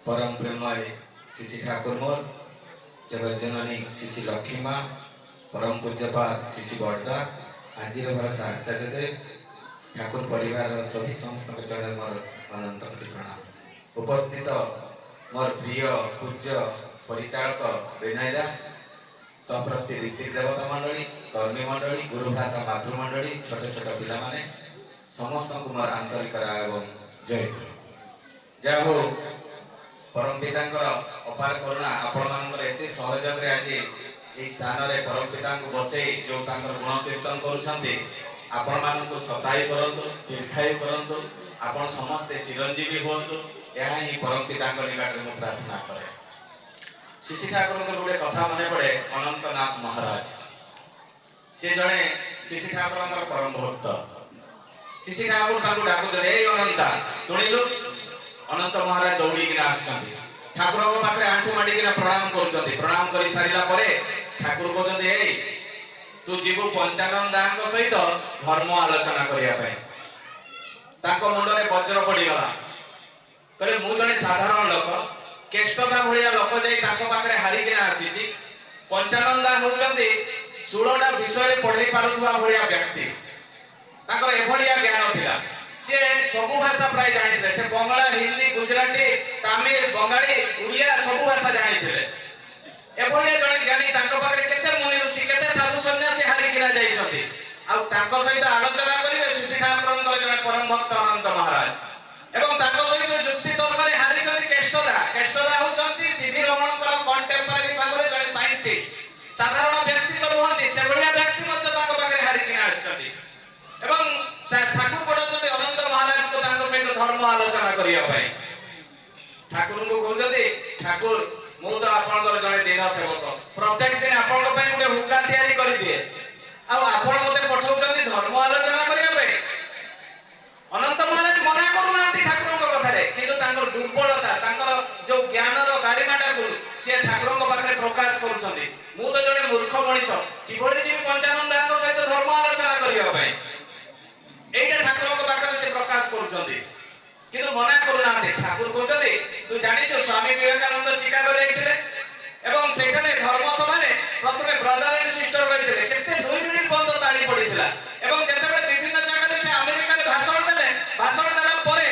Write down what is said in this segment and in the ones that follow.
परम प्रेमय श्री ठाकुर मोर जगत जननी श्री लक्ष्मी माँ परम पूज्यपाद श्री बड़दा आज भाषा आचार्य देव ठाकुर परिवार सभी समस्त चरण मोर अनंत कोटि प्रणाम। उपस्थित मोर प्रिय पूज्य परिचालक विनयदा सप्रति ऋतिक देवता मंडली कर्मी मंडली गुरुभ्राता मातृमंडली छोट छोट पिला माने समस्त मोर आंतरिक एवं जय गुरु। जय हो परम पिता अपार करुणा आपण मान एत सहयोग आज ये स्थान में परम पिता बसई जो गुण कीर्तन कर सताई करतु दीर्घायु करतु आपण समस्ते चिरंजीवी हूँ यह ही परम पिता निकट में प्रार्थना करे। श्री ठाकुर गोटे कथा मन पड़े अनंतनाथ महाराज सी जड़े श्री ठाकुर परम भक्त श्री ठाकुर डाकुचे अनंता शुणिलु अनंत महाराज दौड़ी ठाकुर पाखे आंठू माड़िकिना प्रणाम कर प्रणाम कर सारा ठाकुर कहते तू जीवु पंचानन दास सहित धर्म आलोचना करने मुंडे वज्र पड़गला कहले मु जड़े साधारण लोक केष्टता भाया लोक जाए हारिकिना आसी पंचानन दास होती 16टा विषय पढ़े पारुवा भाया व्यक्ति एभलिया ज्ञान थिला से सबु भाषा प्राय जानी से बंगला हिंदी गुजराती तमिल बंगाली उड़िया सबु भाषा जानी एभलिया जड़े ज्ञानी केते मुनि ऋषि केते साधु सन्यासी हारिकिना जाइछथि सहित आलोचना करेंगे श्री ठाकुर जड़े परम भक्त अनंत महाराज एवं सहित जुक्ति तर्क हारी केष्टदा केष्टदा होती सीवी रमण कंटेम्परारी भाव में जड़े साइंटिस्ट साधारण व्यक्ति तो नुहति से भाया व्यक्ति हारिकिना आछथि एवं ठाकुर पढ़ते अनंत महाराज को सहित धर्म आलोचना करने ठाकुर को कहते ठाकुर मु तो आप जड़े दिन सेवक प्रत्येक दिन आपण गोटे हुक्का तैयारी कर दिए आप पठाऊँ धर्म आलोचना करने अनंत महाराज मना करूना ठाकुर कथार कि दुर्बलता जो ज्ञान गाड़ीमाटा को सी ठाकुर पाखे प्रकाश कर जड़े मूर्ख मनीष कि पंचानन दास सहित धर्म आलोचना करने एटा ठाकुर पाखे से प्रकाश कर मना करूना ठाकुर कहते तू जानी स्वामी विवेकानंद चिकागो जाइए एवं सेठाने धर्मसभा प्रथम ब्रदर एंड सिस्टर कहते केते 2 मिनिट बंद ताली पड़ीला एवं जेतेबेले विभिन्न जगह से अमेरिका रे भाषण देला परे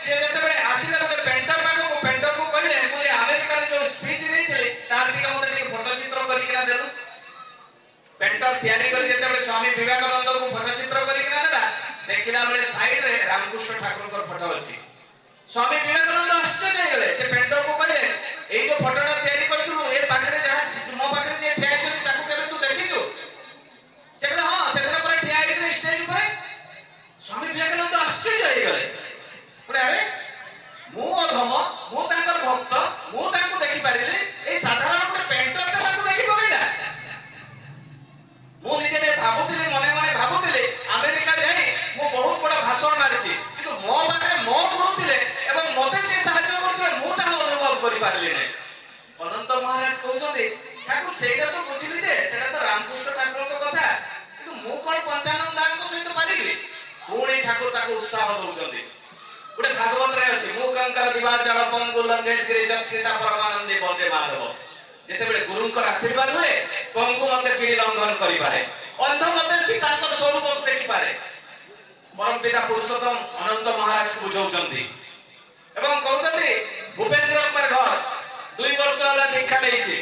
जे जेतेबेले आसीले गोटे पेंटर पाखो पेंटर को कहले मुझे अमेरिका रे जो स्पीच देथिले तार दिके मते टिके फोटो चित्र करिकिना देलु पेंटर तैयारी कर जेतेबेले स्वामी विवेकानंद को फोटो चित्र करिकिना देला देखिला बेले साइड रे रामकृष्ण ठाकुर को फोटो अछि स्वामी विवेकानंद आश्चर्य गले से पेंटर को कहले ए जो फोटोटा तैयारी करथुलु ए पाखरे जहा मो पाखरे जे ठिया छै ताकू केबे तू देखिछु से कहले हां से पर ठिया आइ स्टेज पर स्वामी विवेकानंद आश्चर्य गले कहले अरे मु अधम मु ताकर भक्त मु ताकू देखि पारिले ए साधारण कोटे पेंटर ताकू देखि पगैला मु निजे भाबुतिले मने मने भाबुतिले अमेरिका जाई मु बहुत बड़ा भाषण मारिछि किंतु मो पाखरे मो गुरुतिले एवं मते से सहायता करथिले मु ता अनुभव करि पारिले नै अनंत महाराज कहउछथि ठाकुर सेटा तो बुझिली जे सेटा तो रामकृष्ण ठाकुर को कथा किंतु मु कोन पंचानन दास को सहित पारिबे पुणी ठाकुर ताको उत्साह दउछथि गुटे भागवत रे अछि मु कंकर दिवाचल पंगु लंघेत गिरि जत्रिता परमानंदी बंदे माधव जेतेबेले गुरुंकर आशीर्वाद हुए पंगु मते गिरि लंघन करि पारे अंध मते सी ताको स्वरूप देखि पारे परम पिता पुरुषोत्तम अनंत महाराज को बुझाउछथि एवं कहउछथि भूपेंद्र कुमार घोष 2 वर्ष वाला दीक्षा लेछि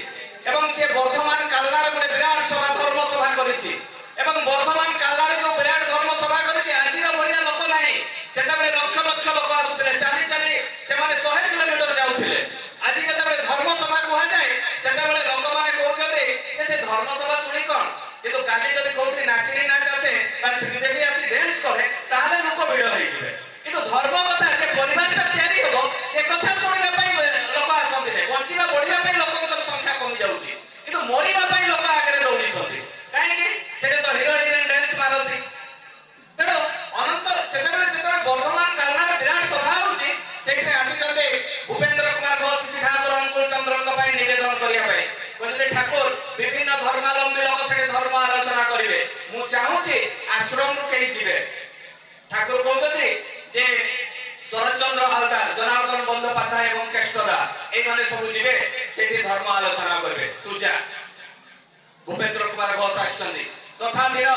एवं से वर्धमान काल्लार गोटे विराट सभा धर्म सभा करिछि एवं वर्धमान काल्लार जो विराट धर्म सभा करिछि आजिर बढिया लोक नाही सेताबेले लक्ष लक्ष लोक आसुथिले चाली चाली से माने 100 किलोमीटर जाउथिले आजि जेतेबेले धर्म सभा कुहा जाय सेताबेले लोक माने कहउछथि जे से धर्म सभा सुनी कोन किंतु काली जदि कोठी नाचिनी नाच आसे बा श्रीदेवी आसी डांस करे ताले लोक भिड़ होई जिवे किंतु धर्म कथा जे परिवारटा तयारी होबो से कथा सुनिबा पई लोक आसंती नै बंचिबा बढ़िबा पई लोकक संख्या कमी जाउची किंतु मरिबा पई लोक आगरे दौड़ी छथि काहे कि सेटे तो हीरो हिरोइन डांस मारती तेरो अनंत सेतेबेले जेतबेले वर्धमान कालनार विराट सभा होची सेटे आसी जते भूपेंद्र कुमार घोष श्री ठाकुर अनुकूल चंद्रक पई निवेदन करिया पई कहले ठाकुर विभिन्न धर्मावलंबी लोक सेटे धर्म आलोचना करिवे मु चाहूची आश्रम रु केही जिवे ठाकुर कहते जे শরৎচন্দ্র হালদার, জনার্দন বন্দ্যোপাধ্যায় এবং কেষ্টদা এইমানে সবু যাবে সেটি ধর্ম আলোচনা করবে। তু যা। ভূপেন্দ্র কুমার ঘোষ আসছেন। তথা দিন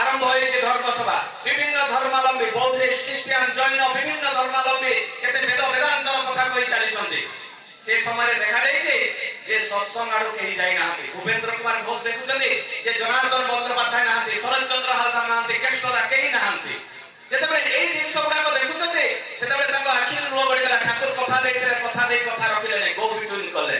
আরম্ভ হয়েছে ধর্মসভা। বিভিন্ন ধর্মাবলম্বী বৌদ্ধিস্ট, খ্রিস্টান, জৈন বিভিন্ন ধর্মাবলম্বী কেতে বেদ বেদান্তর কথা কই চালিছন্তি। সে সময় দেখা যাইছে যে সৎসঙ্গ আর কেহি যাই নাহাନ୍ତି। ভূপেন্দ্র কুমার ঘোষ দেখুଛନ୍ତି যে জনার্দন বন্দ্যোপাধ্যায় নাহাନ୍ତି, শরৎচন্দ্র হালদার নাহাନ୍ତି, কেষ্টদা কেহি নাহাନ୍ତି। যেତେବେଳେ এই ଜିନିଷ ଗୁଡାକ ଦେଖୁଛନ୍ତି ସେତେବେଳେ ତାଙ୍କ ଆଖିରୁ ଲୁହ ବଢିଗଲା। ଠାକୁର କଥା ଦେଇଥିଲେ, କଥା ଦେଇ କଥା ରଖିଲେ ନାହିଁ, ଗୋ ବିଟୁଇନ କଲେ।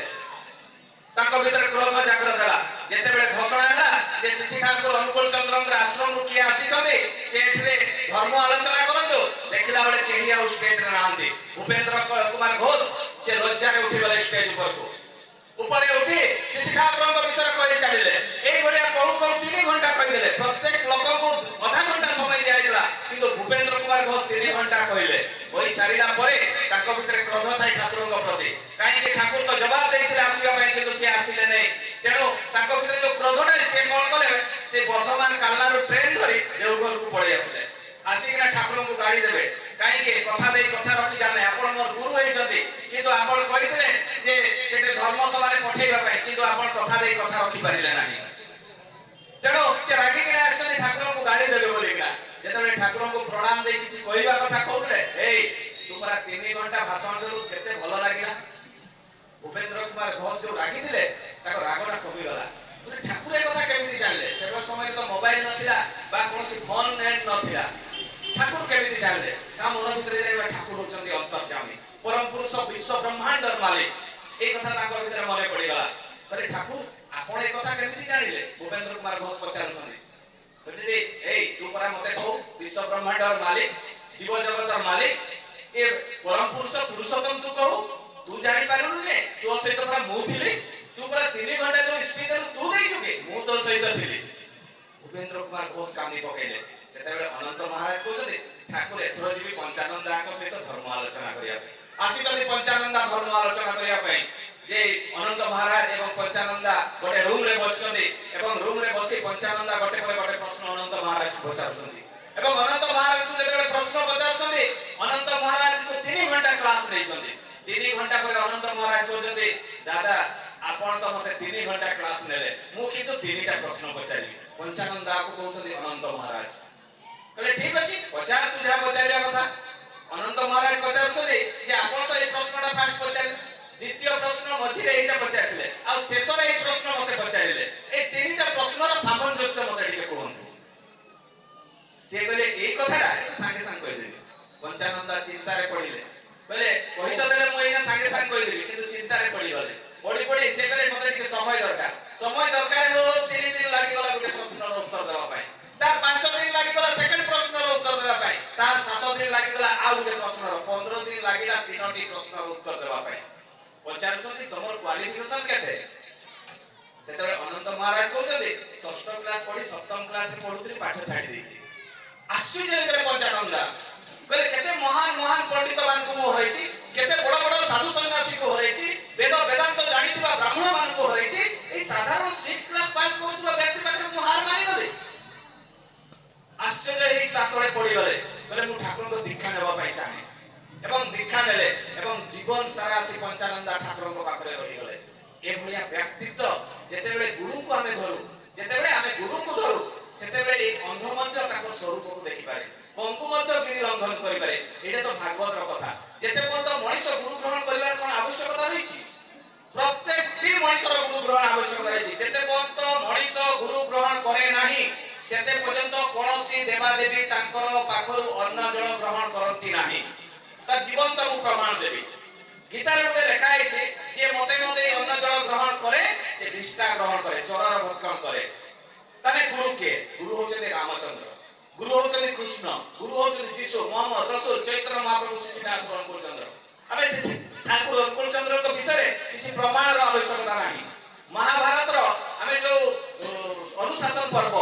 ତାଙ୍କ ଭିତରେ କ୍ରୋଧ ଜାଗ୍ରତ ହେଲା। ଯେତେବେଳେ ଘୋଷଣା ହେଲା ଯେ ଶ୍ରୀ ଠାକୁର ଅନୁକୂଳ ଚନ୍ଦ୍ରଙ୍କ ଆଶ୍ରମରୁ କିଏ ଆସିଛନ୍ତି ସେ ଏଥିରେ ଧର୍ମ ଆଲୋଚନା କରନ୍ତୁ, ଦେଖିଲା ବେଳେ କେହି ଆଉ ଷ୍ଟେଜରେ ନାହାନ୍ତି। ଭୂପେନ୍ଦ୍ର କୁମାର ଘୋଷ ସେ ଲଜ୍ଜାରେ ଉଠିଗଲେ ଷ୍ଟେଜ ଉପରକୁ। ଉପରେ ଉଠି ଶ୍ରୀ ଠାକୁରଙ୍କ ବିଷୟରେ କହି ଚାଲିଲେ। ଏଇଭଳିଆ କହୁ କହୁ 3 ଘଣ୍ଟା କହିଦେଲେ। ପ୍ରତ୍ୟେକ ଲୋକଙ୍କୁ ଅଧା ଘଣ୍ଟା ସମୟ ଦିଆଯାଇଥିଲା, କିନ୍ତୁ ଭୂପେନ୍ଦ୍ର କୁମାର ଘୋଷ 3 ଘଣ୍ଟା କହିଲେ। କହି ସାରିଲା ପରେ ତାଙ୍କ ଭିତରେ କ୍ରୋଧ ଥାଏ ଠାକୁରଙ୍କ ପ୍ରତି। କାହିଁକି ଠାକୁର ତ ଜବାବ ଦେଇଥିଲେ ଆସିବା ପାଇଁ, କିନ୍ତୁ ସେ ଆସିଲେ ନାହିଁ। ତେଣୁ ତାଙ୍କ ଭିତରେ ଯୋଉ କ୍ରୋଧଟା ସେ କଣ କଲେ, ସେ ବର୍ତ୍ତମାନ କାଲନାରୁ ଟ୍ରେନ ଧରି ଦେଓଘରକୁ ପଳେଇ ଆସିଲେ। ଆସିକିନା ଠାକୁରଙ୍କୁ ଗାଳି ଦେବେ। କାହିଁକି କଥା ଦେଇ କଥା ରଖି ଜାଣେ, ଆପଣ ମୋର ଗୁରୁ ହେଇଛନ୍ତି, କିନ୍ତୁ ଆପଣ କହିଥିଲେ ଯେ ସେଠି ଧର୍ମସଭାରେ ପଠେଇବା ପାଇଁ, କିନ୍ତୁ ଆପଣ କଥା ଦେଇ କଥା ରଖିପାରିଲେ ନାହିଁ। ତେଣୁ ସେ ରାଗିକିନା ଆସିଛନ୍ତି ଠାକୁରଙ୍କୁ ଗାଳି ଦେବେ ବୋଲିକିନା। ଯେତେବେଳେ ଠାକୁରଙ୍କୁ ପ୍ରଣାମ ଦେଇ କିଛି କହିବା କଥା କହୁଥିଲେ, ଏଇ ତୁ ପରା 3 ଘଣ୍ଟା ଭାଷଣ ଦେଲୁ, କେତେ ଭଲ ଲାଗିଲା। ଭୂପେନ୍ଦ୍ର କୁମାର ଘୋଷ ଯୋଉ ରାଗିଥିଲେ ତାଙ୍କ ରାଗଟା କମିଗଲା। ଠାକୁର ଏ କଥା କେମିତି ଜାଣିଲେ? ସେ ସମୟରେ ତ ମୋବାଇଲ ନଥିଲା ବା କୌଣସି ଫୋନ ନେଟ୍ ନଥିଲା। ଠାକୁର କେମିତି ଜାଣିଲେ? ତା ମନ ଭିତରେ ଯାଇବା ଠାକୁର ହଉଛନ୍ତି ଅନ୍ତର୍ଯାମୀ, ପରମ ପୁରୁଷ, ବିଶ୍ୱ ବ୍ରହ୍ମାଣ୍ଡର ମାଲିକ। এই কথা ତାଙ୍କ ଭିତରେ ମନେ ପଡିଗଲା। କହିଲେ ଠାକୁର ଆପଣ ଏ କଥା କେମିତି ଜାଣିଲେ? ଭୂପେନ୍ଦ୍ର କୁମାର ଘୋଷ ପଚାରୁଛନ୍ତି। କହିଲେ ଏଇ ତୁ ପରା ମତେ କହୁ ବିଶ୍ୱ ବ୍ରହ୍ମାଣ୍ଡର ମାଲିକ, ଜୀବ ଜଗତର ମାଲିକ, ଏ ପରମ ପୁରୁଷ ପୁରୁଷୋତ୍ତମ ତୁ କହୁ, ତୁ ଜାଣି ପାରିଲୁ ନେ? ତୋ ସହିତ ପରା ମୁଁ ଥିଲି। ତୁ ପରା 3 ଘଣ୍ଟା ଯୋଉ ସ୍ପିଚ୍ ଦେଲୁ ତୁ ଦେଇଛୁ କି? ମୁଁ ତୋ ସହିତ ଥିଲି। ଭୂପେନ୍ଦ୍ର କୁମାର ଘୋଷ କାନ୍ଦି ପକେଇଲେ। ସେତେବେଳେ ଅନନ୍ତ ମହାରାଜ କହୁଛନ୍ତି ଠାକୁର ଏଥର ଯିବି ପଞ୍ଚାନନ୍ଦାଙ୍କ ସହିତ ଧର୍ମ ଆଲୋଚନା କରିବା ପାଇଁ। ଆସିଛନ୍ତି ପଞ୍ଚାନନ୍ଦା ଧର୍ମ ଆଲୋଚନା କରିବା ପାଇଁ। ଯେ ଅନନ୍ତ ମହାରାଜ ଏବଂ ପଞ୍ଚାନନ୍ଦା ଗୋଟେ ରୁମରେ ବସିଛନ୍ତି ଏବଂ ରୁମରେ ବସି ପଞ୍ଚାନନ୍ଦା ଗୋଟେ ପରେ ଗୋଟେ ପ୍ରଶ୍ନ ଅନନ୍ତ ମହାରାଜଙ୍କୁ ପଚାରୁଛନ୍ତି। ଏବଂ ଅନନ୍ତ ମହାରାଜଙ୍କୁ ଯେତେବେଳେ ପ୍ରଶ୍ନ ପଚାରୁଛନ୍ତି, ଅନନ୍ତ ମହାରାଜଙ୍କୁ 3 ଘଣ୍ଟା କ୍ଲାସ ନେଇଛନ୍ତି। 3 ଘଣ୍ଟା ପରେ ଅନନ୍ତ ମହାରାଜ କହୁଛନ୍ତି ଦାଦା ଆପଣ ତ ମତେ 3 ଘଣ୍ଟା କ୍ଲାସ ନେଲେ, ମୁଁ କିନ୍ତୁ 3ଟା ପ୍ରଶ୍ନ ପଚାରିବି। ପଞ୍ଚାନନ୍ଦାକୁ କହୁଛନ୍ତି ଅନନ୍ତ ମହାରାଜ। କହିଲେ ଠିକ ଅଛି ପଚାର, ତୁ ଯାହା ପଚାରିବା କଥା। ଅନନ୍ତ ମହାରାଜ ପଚାରୁଛନ୍ତି ଯେ ଆପଣ ତ ଏଇ ପ୍ରଶ୍ନଟା ଫାଷ୍ଟ ପଚାରିଲେ, ଦ୍ୱିତୀୟ ପ୍ରଶ୍ନ ମଝିରେ ଏଇଟା ପଚାରିଥିଲେ, ଆଉ ଶେଷରେ ଏଇ ପ୍ରଶ୍ନ ମତେ ପଚାରିଲେ। ଏଇ 3ଟା ପ୍ରଶ୍ନର ସାମଞ୍ଜସ୍ୟ ମତେ ଟିକେ କୁହନ୍ତୁ। ସେ କହିଲେ ଏଇ କଥାଟା ସାଙ୍ଗେ ସାଙ୍ଗେ କହିଦେବି। ପଞ୍ଚାନନ୍ଦା ଚିନ୍ତାରେ ପଡିଲେ। କହିଲେ କହି ତ ଦେଲେ ମୁଁ ଏଇନା ସାଙ୍ଗେ ସାଙ୍ଗେ କହିଦେବି, କିନ୍ତୁ ଚିନ୍ତାରେ ପଡିଗଲେ। ପଡି ସେ କହିଲେ ମତେ ଟିକେ ସମୟ ଦରକାର। ସମୟ ଦରକାର ହଉ 3 ଦିନ ଲାଗିଗଲା ଗୋଟେ ପ୍ରଶ୍ନର ଉତ୍ତର ଦେବା ପାଇଁ। ତାର 5 ଦିନ ଲାଗିଗଲା ସେକେଣ୍ଡ ପ୍ରଶ୍ନର ଉତ୍ତର ଦେବା ପାଇଁ। ତାର 7 ଦିନ ଲାଗିଗଲା ଆଉ ଗୋଟେ ପ୍ରଶ୍ନର। 15 ଦିନ ଲାଗିଲା 3ଟି ପ୍ରଶ୍ନର ଉତ୍ତର ଦେବା ପାଇଁ। ପଚାରୁଛନ୍ତି ତମର କ୍ୱାଲିଫିକେସନ କେତେ? ସେତେବେଳେ ଅନନ୍ତ ମହାରାଜ କହୁଛନ୍ତି 6ଠ କ୍ଲାସ ପଢି 7ମ କ୍ଲାସରେ ପଢୁଥିଲି, ପାଠ ଛାଡି ଦେଇଛି। ଆଶ୍ଚର୍ଯ୍ୟ ହେଇଗଲେ ପଞ୍ଚାନନ୍ଦା। କହିଲେ କେତେ ମହାନ ମହାନ ପଣ୍ଡିତ ମାନଙ୍କୁ ମୁଁ ହରେଇଛି, କେତେ ବଡ ବଡ ସାଧୁ ସନ୍ନ୍ୟାସୀଙ୍କୁ ହରେଇଛି, ବେଦ ବେଦାନ୍ତ ଜାଣିଥିବା ବ୍ରାହ୍ମଣ ମାନଙ୍କୁ ହରେଇଛି, ଏଇ ସାଧାରଣ 6th କ୍ଲାସ ପାସ୍ କରୁଥିବା ବ୍ୟକ୍ତି ପାଖରେ ମୁଁ ହାର ମାନିଗଲି। ଆଶ୍ଚର୍ଯ୍ୟ ହେଇ ତା ତଳେ ପଡିଗଲେ। କହିଲେ ମୁଁ ଠାକୁରଙ୍କ ଦୀକ୍ଷା ନେବା ପାଇଁ ଚାହେଁ। ଏବଂ ଦୀକ୍ଷା ନେଲେ ଏବଂ ଜୀବନ ସାରା ସେ ପଞ୍ଚାନନ୍ଦା ଠାକୁରଙ୍କ ପାଖରେ ରହିଗଲେ। ଏଭଳିଆ ବ୍ୟକ୍ତିତ୍ୱ ଯେତେବେଳେ ଗୁରୁଙ୍କୁ ଆମେ ଧରୁ, ଯେତେବେଳେ ଆମେ ଗୁରୁଙ୍କୁ ଧରୁ, ସେତେବେଳେ ଏଇ ଅନ୍ଧ ମଧ୍ୟ ତାଙ୍କ ସ୍ୱରୂପକୁ ଦେଖିପାରେ, ପଙ୍ଗୁ ମଧ୍ୟ ଗିରି ଲଙ୍ଘନ କରିପାରେ। ଏଇଟା ତ ଭାଗବତର କଥା। ଯେତେ ପର୍ଯ୍ୟନ୍ତ ମଣିଷ ଗୁରୁ ଗ୍ରହଣ କରିବାର କଣ ଆବଶ୍ୟକତା ରହିଛି? ପ୍ରତ୍ୟେକଟି ମଣିଷର ଗୁରୁ ଗ୍ରହଣ ଆବଶ୍ୟକତା ରହିଛି। ଯେତେ ପର୍ଯ୍ୟନ୍ତ ମଣିଷ ଗୁରୁ ଗ୍ରହଣ କରେ ନାହିଁ, ସେତେ ପର୍ଯ୍ୟନ୍ତ କୌଣସି ଦେବାଦେବୀ ତାଙ୍କର ପାଖରୁ ଅନ୍ନ ଜଳ ଗ୍ରହଣ କରନ୍ତି ନାହିଁ। ତା ଜୀବନ୍ତ ମୁଁ ପ୍ରମାଣ ଦେବି। ଗୀତାରେ ଗୋଟେ ଲେଖା ହେଇଛି ଯିଏ ମତେ ମତେ ଅନ୍ନ ଜଳ ଗ୍ରହଣ କରେ ସେ ନିଷ୍ଠା ଗ୍ରହଣ କରେ, ଚରର ଭକ୍ଷଣ କରେ। ତାହେଲେ ଗୁରୁ କିଏ? ଗୁରୁ ହଉଛନ୍ତି ରାମଚନ୍ଦ୍ର, ଗୁରୁ ହଉଛନ୍ତି କୃଷ୍ଣ, ଗୁରୁ ହଉଛନ୍ତି ଯୀଶୁ, ମହମ୍ମଦ, ରସୁଲ, ଚୈତନ୍ୟ ମହାପ୍ରଭୁ, ଶ୍ରୀ ଠାକୁର ଅନୁକୂଳ ଚନ୍ଦ୍ର। ଆମେ ଠାକୁର ଅନୁକୂଳ ଚନ୍ଦ୍ରଙ୍କ ବିଷୟରେ କିଛି ପ୍ରମାଣର ଆବଶ୍ୟକତା ନାହିଁ। ମହାଭାରତର ଆମେ ଯୋଉ ଅନୁଶାସନ ପର୍ବ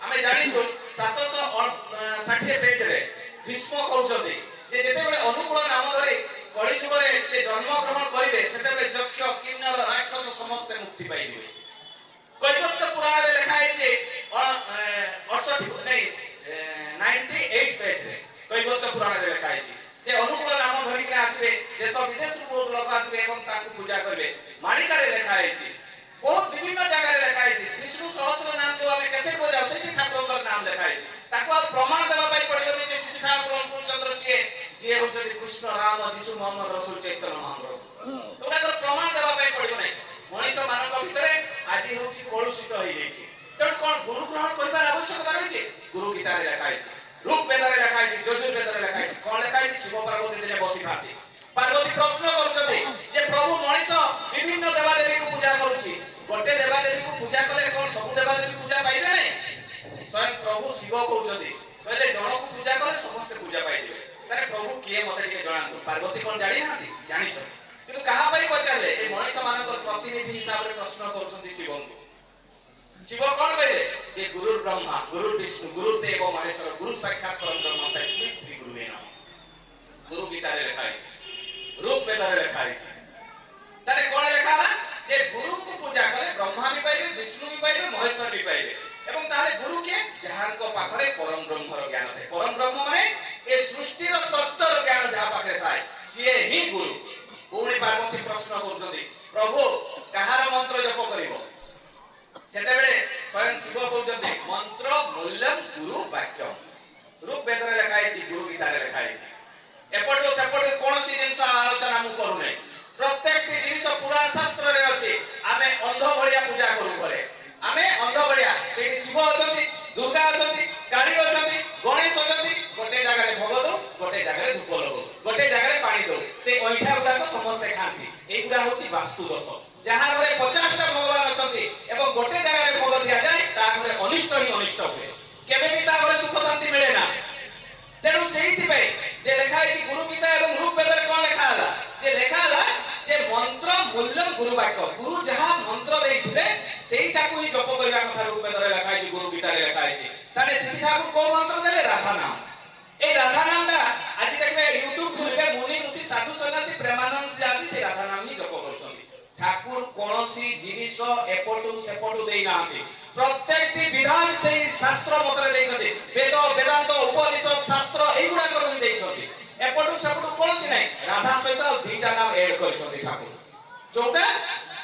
ଆମେ ଜାଣିଛୁ 760 ପେଜରେ ଭୀଷ୍ମ କହୁଛନ୍ତି ଯେ ଯେତେବେଳେ ଅନୁକୂଳ ନାମ ଧରି କଳି ଯୁଗରେ ସେ ଜନ୍ମ ଗ୍ରହଣ କରିବେ, ସେତେବେଳେ ଯକ୍ଷ କିନ୍ନର ରାକ୍ଷସ ସମସ୍ତେ ମୁକ୍ତି ପାଇଯିବେ। କୈବର୍ତ୍ତ ପୁରାଣରେ ଲେଖା ହେଇଛି 98 ପେଜରେ କୈବର୍ତ୍ତ ପୁରାଣରେ ଲେଖା ହେଇଛି ଯେ जे अनुकूल नाम धरिक आसबे देश विदेश बहुत लोक आसबे एवं ताकू पूजा करबे मालिकारे लेखा है बहुत विभिन्न जगह लेखा है विष्णु सहस्र नाम जो आमे कैसे को जाउ सेठी ठाकुरकर नाम लेखा है ताको प्रमाण देबा पाई पड़िबो जे श्री ठाकुर अनुकूल चंद्र से जे होजि कृष्ण राम जीसु मोहम्मद रसूल चैतन्य महाप्रभु ओटा प्रमाण देबा पाई पड़िबो नै मनीष मानक भितरे आज होउछि कलुषित होई जाइछि तेणु कौन गुरु ग्रहण करबार आवश्यकता रही गुरु गीता लिखा रूप वेद लिखा यजुर्वेद लिखा कौन लिखा शिव पार्वती दिन बसी था पार्वती प्रश्न कर प्रभु मनीष विभिन्न देवादेवी को पूजा करुच्ची गोटे देवादेवी को पूजा कले कौन सब देवादेवी पूजा पाइबे नहीं स्वयं प्रभु शिव कहते कहले जन को पूजा कले समस्त पूजा पाइबे तारे प्रभु किए मते टिके जणातु पार्वती कौन जानि नाथि जानिछ किंतु कहा पई पचारले ए मनीष मानक प्रतिनिधि हिसाब रे प्रश्न करूछन्ती शिव शिव कौन कहले जे गुरु ब्रह्मा गुरु विष्णु गुरु देव महेश्वर गुरु साक्षात परम ब्रह्म तै श्री श्री गुरु नाम गुरु गीता रे लिखा है रूप वेद रे लिखा है तारे कौन लिखा है जे गुरु को पूजा करे ब्रह्मा भी पाइबे विष्णु भी पाइबे महेश्वर भी पाइबे एवं तारे गुरु के जहांको पाखरे परम ब्रह्मर ज्ञान थे परम ब्रह्म माने ए सृष्टि रो तत्त्वर ज्ञान जहा पाखरे थाए सिए ही गुरु पूरी पार्वती प्रश्न करछन्ती प्रभु कहार मंत्र जप करिवो सेते बेले स्वयं शिव कहउछन्ती मंत्र मूल्यम गुरु वाक्यम रूप वेद रे लिखा है गुरु गीता रे लिखा है एपटो सेपटो कोनसी जिंस आलोचना मु करू नै प्रत्येक जिनिस पुराण शास्त्र रे अछि आमे अंध भलिया पूजा करू करे आमे अंध भलिया सेठी शिव अछन्ती दुर्गा अछन्ती काली अछन्ती गणेश अछन्ती गोटे जगह रे भोग दो गोटे जगह रे धूप लगो गोटे जगह रे पानी दो से ओइठा गुडा को समस्त खांती एई गुडा होछि वास्तु दोष जहां घरे 50 टा भगवान अछन्ती एवं गोटे जगह रे भोग दिया जाय ता घरे अनिष्ट ही अनिष्ट हुए केबे भी ता घरे सुख शांति मिले ना तेणु सेठी पे जे लिखा है गुरु गीता एवं रूप वेद रे कोन लिखा हला जे लिखा हला जे मंत्र मूल्य गुरु वाक्य गुरु जहां मंत्र देइथिले सेईटा को ही जप करबा कथा रूप वेद रे लिखा है गुरु गीता रे लिखा है ताने श्री ठाकुर को मंत्र देले राधा नाम ए राधा नाम दा आज देखबे YouTube खुलबे मुनि ऋषि साधु सन्यासी प्रेमानंद जाबी से राधा नाम ही जप करछन्ती ठाकुर कोनोसी जिनिस एपटू सेपटू देई नांती प्रत्येक विधान से शास्त्र मतरे देइछन्ती वेद वेदांत उपनिषद शास्त्र एगुडा करू देइछन्ती एपटू सेपटू कोनोसी नै राधा सहित दुईटा नाम ऐड करछन्ती ठाकुर जोटा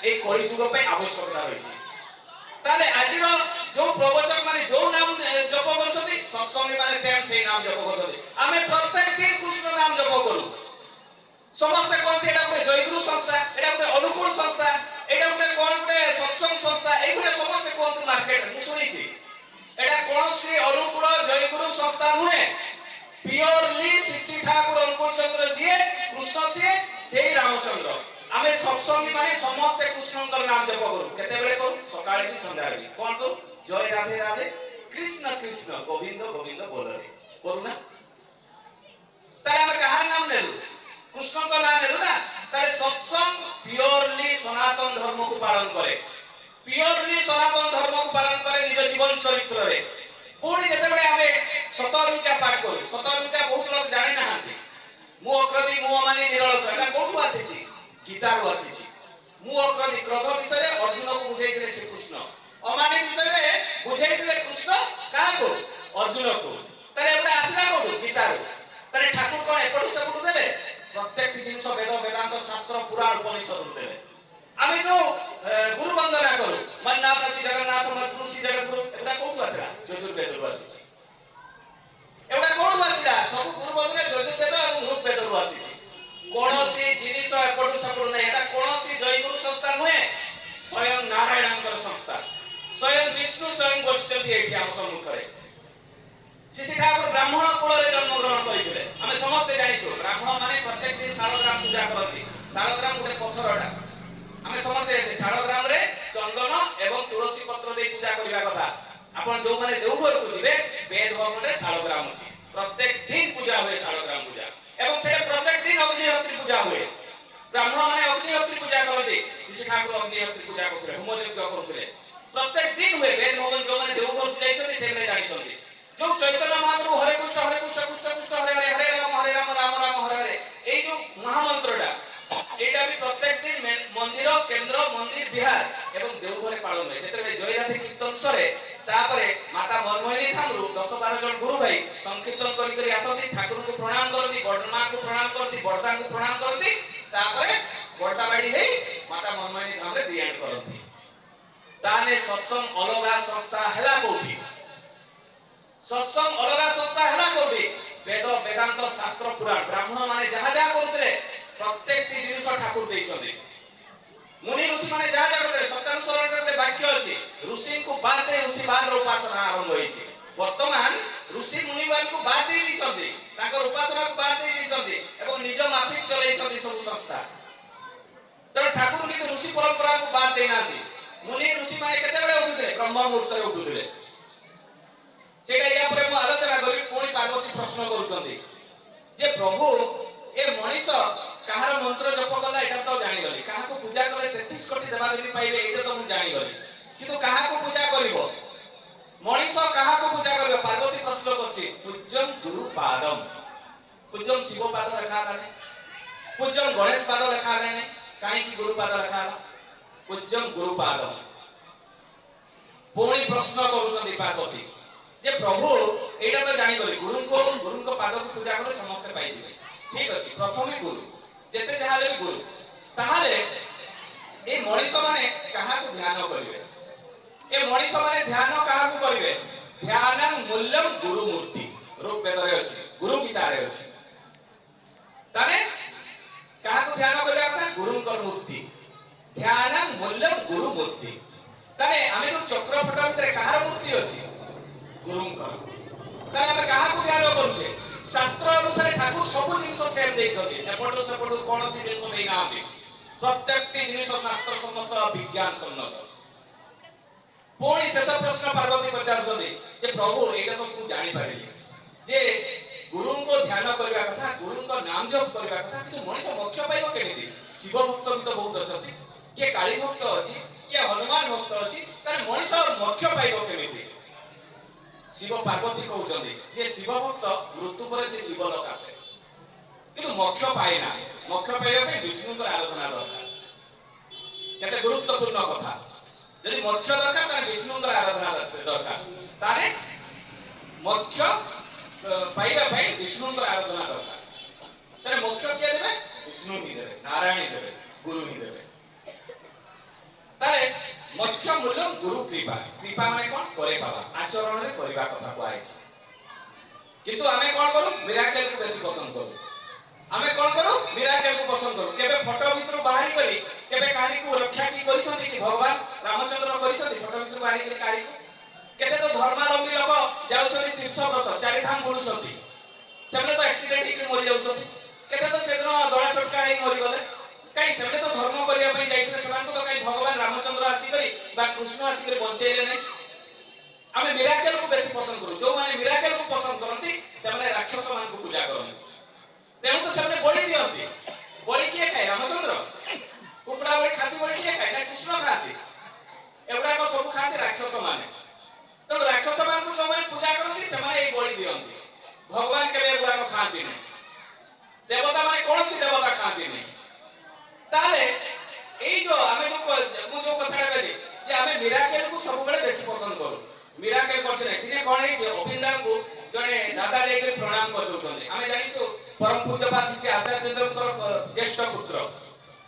ए कली जुग पे आवश्यकता रहिछि ताले आजिर जो प्रवचक माने जो नाम जप करछन्ती सत्संगी माने सेम से नाम जप करछन्ती आमे प्रत्येक दिन कृष्ण नाम जप करू समस्त कोनते एटा गुटे जयगुरु संस्था एटा गुटे अनुकूल संस्था एटा गुटे कोन गुटे सत्संग संस्था ए गुटे समस्त कोनते मार्केट मु सुनिछि एटा कोनसी अनुकूल जयगुरु संस्था नुहे प्योरली श्री ठाकुर अनुकूल चंद्र जी कृष्ण से सेई रामचंद्र आमे सत्संगी माने समस्त कृष्णकर नाम जप करू केते बेले करू सकाळे भी संध्या भी कोन करू जय राधे राधे कृष्ण कृष्ण गोविंद गोविंद बोलरे करू ना ताले हम कहार नाम लेलु कृष्ण का नाम है ना ताले सत्संग प्योरली सनातन धर्म को पालन करे प्योरली सनातन धर्म को पालन करे निज जीवन चरित्र रे पूरी जते बडे हमें सतरुका पाठ करू सतरुका बहुत लोग जानि नाहंती मु अक्रदी मु माने निरल सला कोठु आसीची गीता रो आसीची मु अक्रदी क्रोध विषय रे अर्जुन को बुझाई दिले श्री कृष्ण अमानी विषय रे बुझाई दिले कृष्ण का को अर्जुन को ताले एटा आसला कोठु गीता रो ताले ठाकुर कोन एपटु सेपटु देले प्रत्येक जिनिस वेद वेदांत शास्त्र पुराण उपनिषद देले आमे जो गुरु वंदना करू मन्नाथ श्री जगन्नाथ मधुर श्री जगतगुरु एटा कोठु आसला यजुर्वेद रो आसीची एटा कोठु आसला सब गुरु वंदना यजुर्वेद और रूप वेद रो आसीची कोनोसी जिनिस एपटु सेपटु नै एटा कोनोसी जयगुरु संस्था नुहे स्वयं नारायणकर संस्था स्वयं विष्णु स्वयं गोष्ठी एठी हम सम्मुख रे श्री ठाकुर ब्राह्मण कुल रे जन्म ग्रहण करिथिले हमें समस्त जानिछु ब्राह्मण माने प्रत्येक दिन शालग्राम पूजा करथि शालग्राम गुटे पत्थरडा हमें समस्त जानिछु शालग्राम रे चंदन एवं तुलसी पत्र दे पूजा करिवा कथा आपण जो माने देवघर को जिवे वेद भवन रे शालग्राम अछि प्रत्येक दिन पूजा हुए शालग्राम पूजा एवं से प्रत्येक दिन अग्निहोत्री पूजा हुए ब्राह्मण माने अग्निहोत्री पूजा करथि श्री ठाकुर अग्निहोत्री पूजा करथि होम यज्ञ करथि प्रत्येक दिन हुए वेद भवन जो माने देवघर को जाइछथि से ने जानिछथि जो चैतन्य महाप्रभु हरे कृष्ण कृष्ण कृष्ण हरे हरे हरे राम राम राम हरे हरे ए जो महामंत्रटा एटा भी प्रत्येक दिन मंदिर केंद्र मंदिर विहार एवं देवघर पालन होय जेते जय राधे कीर्तन सरे तापरे माता मनमोहिनी थामरु 10-12 जन गुरु भाई संकीर्तन करी आसती ठाकुर को प्रणाम करती बड़मा को प्रणाम करती बड़दा को प्रणाम करती तापरे बड़दा बाड़ी हे माता मनमोहिनी धाम रे दियान करती ताने सत्संग अलगा संस्था हैला कोठी सत्संग अलगा संस्था हैला कोठी वेद वेदांत शास्त्र पुराण ब्राह्मण माने जहा जहा करथले प्रत्येक टी जिनिस ठाकुर देइछथि मुनि ऋषि माने जहा जहा करथले सत्यानुसरण करते वाक्य अछि ऋषि को बाते ऋषि बाद उपासना आरंभ होइछि वर्तमान ऋषि मुनिवान को बात ही दिसंती ताकर उपासना को बात ही दिसंती एवं निज माफिक चलैछथि सब संस्था तो ठाकुर के ऋषि परंपरा को बात देनाती मुनि ऋषि माने केते बेले उठुले ब्रह्म मुहूर्त रे उठुले सेटा या पर मु आलोचना करी पुणी पार्वती प्रश्न करूछंती जे प्रभु ए मनीष कहार मंत्र जप कला एटा तो जानि गली कहा को पूजा करे 33 कोटी देवादेवी पाइबे एटा तो मु जानि गली किंतु कहा को पूजा करिवो मनीष कहा को पूजा करिवो पार्वती प्रश्न करछि पूज्यम गुरु पादम पूज्यम शिव पाद रखा आले पूज्यम गणेश पाद रखा आले काहे की गुरु पाद रखा आला पूज्यम गुरु पादम पुणी प्रश्न करूछंती पार्वती जे प्रभु एटा तो जानि गली गुरु को पाद को पूजा करे समस्त पाइ जिवे ठीक अछि प्रथमे गुरु जेते जहाले भी गुरु ताहाले ए मनीष माने कहा को ध्यान करिवे ए मनीष माने ध्यान कहा को करिवे ध्यानं मूल्यम गुरु मूर्ति रूप वेदरे अछि गुरु गीतारे अछि ताने कहा को ध्यान करिया କଥା गुरुंकर मूर्ति ध्यानं मूल्यम गुरु मूर्ति ताने आमे तो चक्र फटा भितरे कहार मूर्ति अछि गुरुंकर ताने आमे कहा को ध्यान करूछे शास्त्र अनुसार ठाकुर सब जिनिस सेम देइछथि एपटो सेपटो कोनोसी जिनिस नै नाथि प्रत्येकटी जिनिस शास्त्र सम्मत विज्ञान सम्मत पुणी शेष प्रश्न पार्वती पचारुछथि जे प्रभु एटा तो सु जानि पारिले जे गुरु को ध्यान करबा कथा गुरु को नाम जप करबा कथा कि मनुष्य मोक्ष पाइबो केमिति शिव भक्त भी तो बहुत अछथि के काली भक्त अछि के हनुमान भक्त अछि तार मनुष्य मोक्ष पाइबो केमिति शिव पार्वती कहउछन्ती जे शिव भक्त मृत्यु पर से शिव लोक आसे किंतु मोक्ष पाए ना मोक्ष पाइबा पे विष्णु को आराधना दरकार केते गुरुत्वपूर्ण कथा जदि मोक्ष दरकार त विष्णु को आराधना दरकार तारे मोक्ष पाइबा पे विष्णु को आराधना दरकार तारे मोक्ष के देबे विष्णु ही देबे नारायण ही देबे गुरु ही देबे तारे मोक्ष मूल्य गुरु कृपा कृपा माने कोन करे पावा आचरण रे करबा कथा को आइछ किंतु आमे कोन करू मिराकल को बेसी पसंद करू आमे कोन करू मिराकल को पसंद करू केबे फोटो भितरु बाहरी करी केबे कहानी को रक्षा की करिसथि कि भगवान रामचंद्र करिसथि फोटो भितरु बाहरी करी कहानी को केते तो धर्मावलंबी लोक जाउछथि तीर्थ व्रत चारि धाम बुलुछथि सेमने तो एक्सीडेंट ही मरि जाउछथि केते तो सेदिन दळा छटका हे मरि गले काई सेमने तो धर्म करिया पई जाइतले समान तो काई भगवान रामचंद्र आसी करी बा कृष्ण आसी करी बंचेले नै आमे मिराकल को बेसी पसंद करू जो माने मिराकल को पसंद करंती सेमने राक्षस मान को पूजा करंती तेनु तो सेमने बलि दियंती बलि के खाय रामचंद्र कुकड़ा बलि खासी बलि के खाय ना कृष्ण खाती एवडा को सब खाती राक्षस माने तो राक्षस मान को जो माने पूजा करंती सेमने ए बलि दियंती भगवान केबे एवडा को खाती नै देवता माने कोनसी देवता खाती नै ताले एई जो आमे जो कथा कहली जे आमे मिराकल को सब बेले बेसी पसंद करू मिराकल करछ नै दिने कोन हे जे अभिंदा को जने दादा जाई के प्रणाम कर दोछन आमे जानि तो परम पूज्य पासी से आचार्य चंद्रकर ज्येष्ठ पुत्र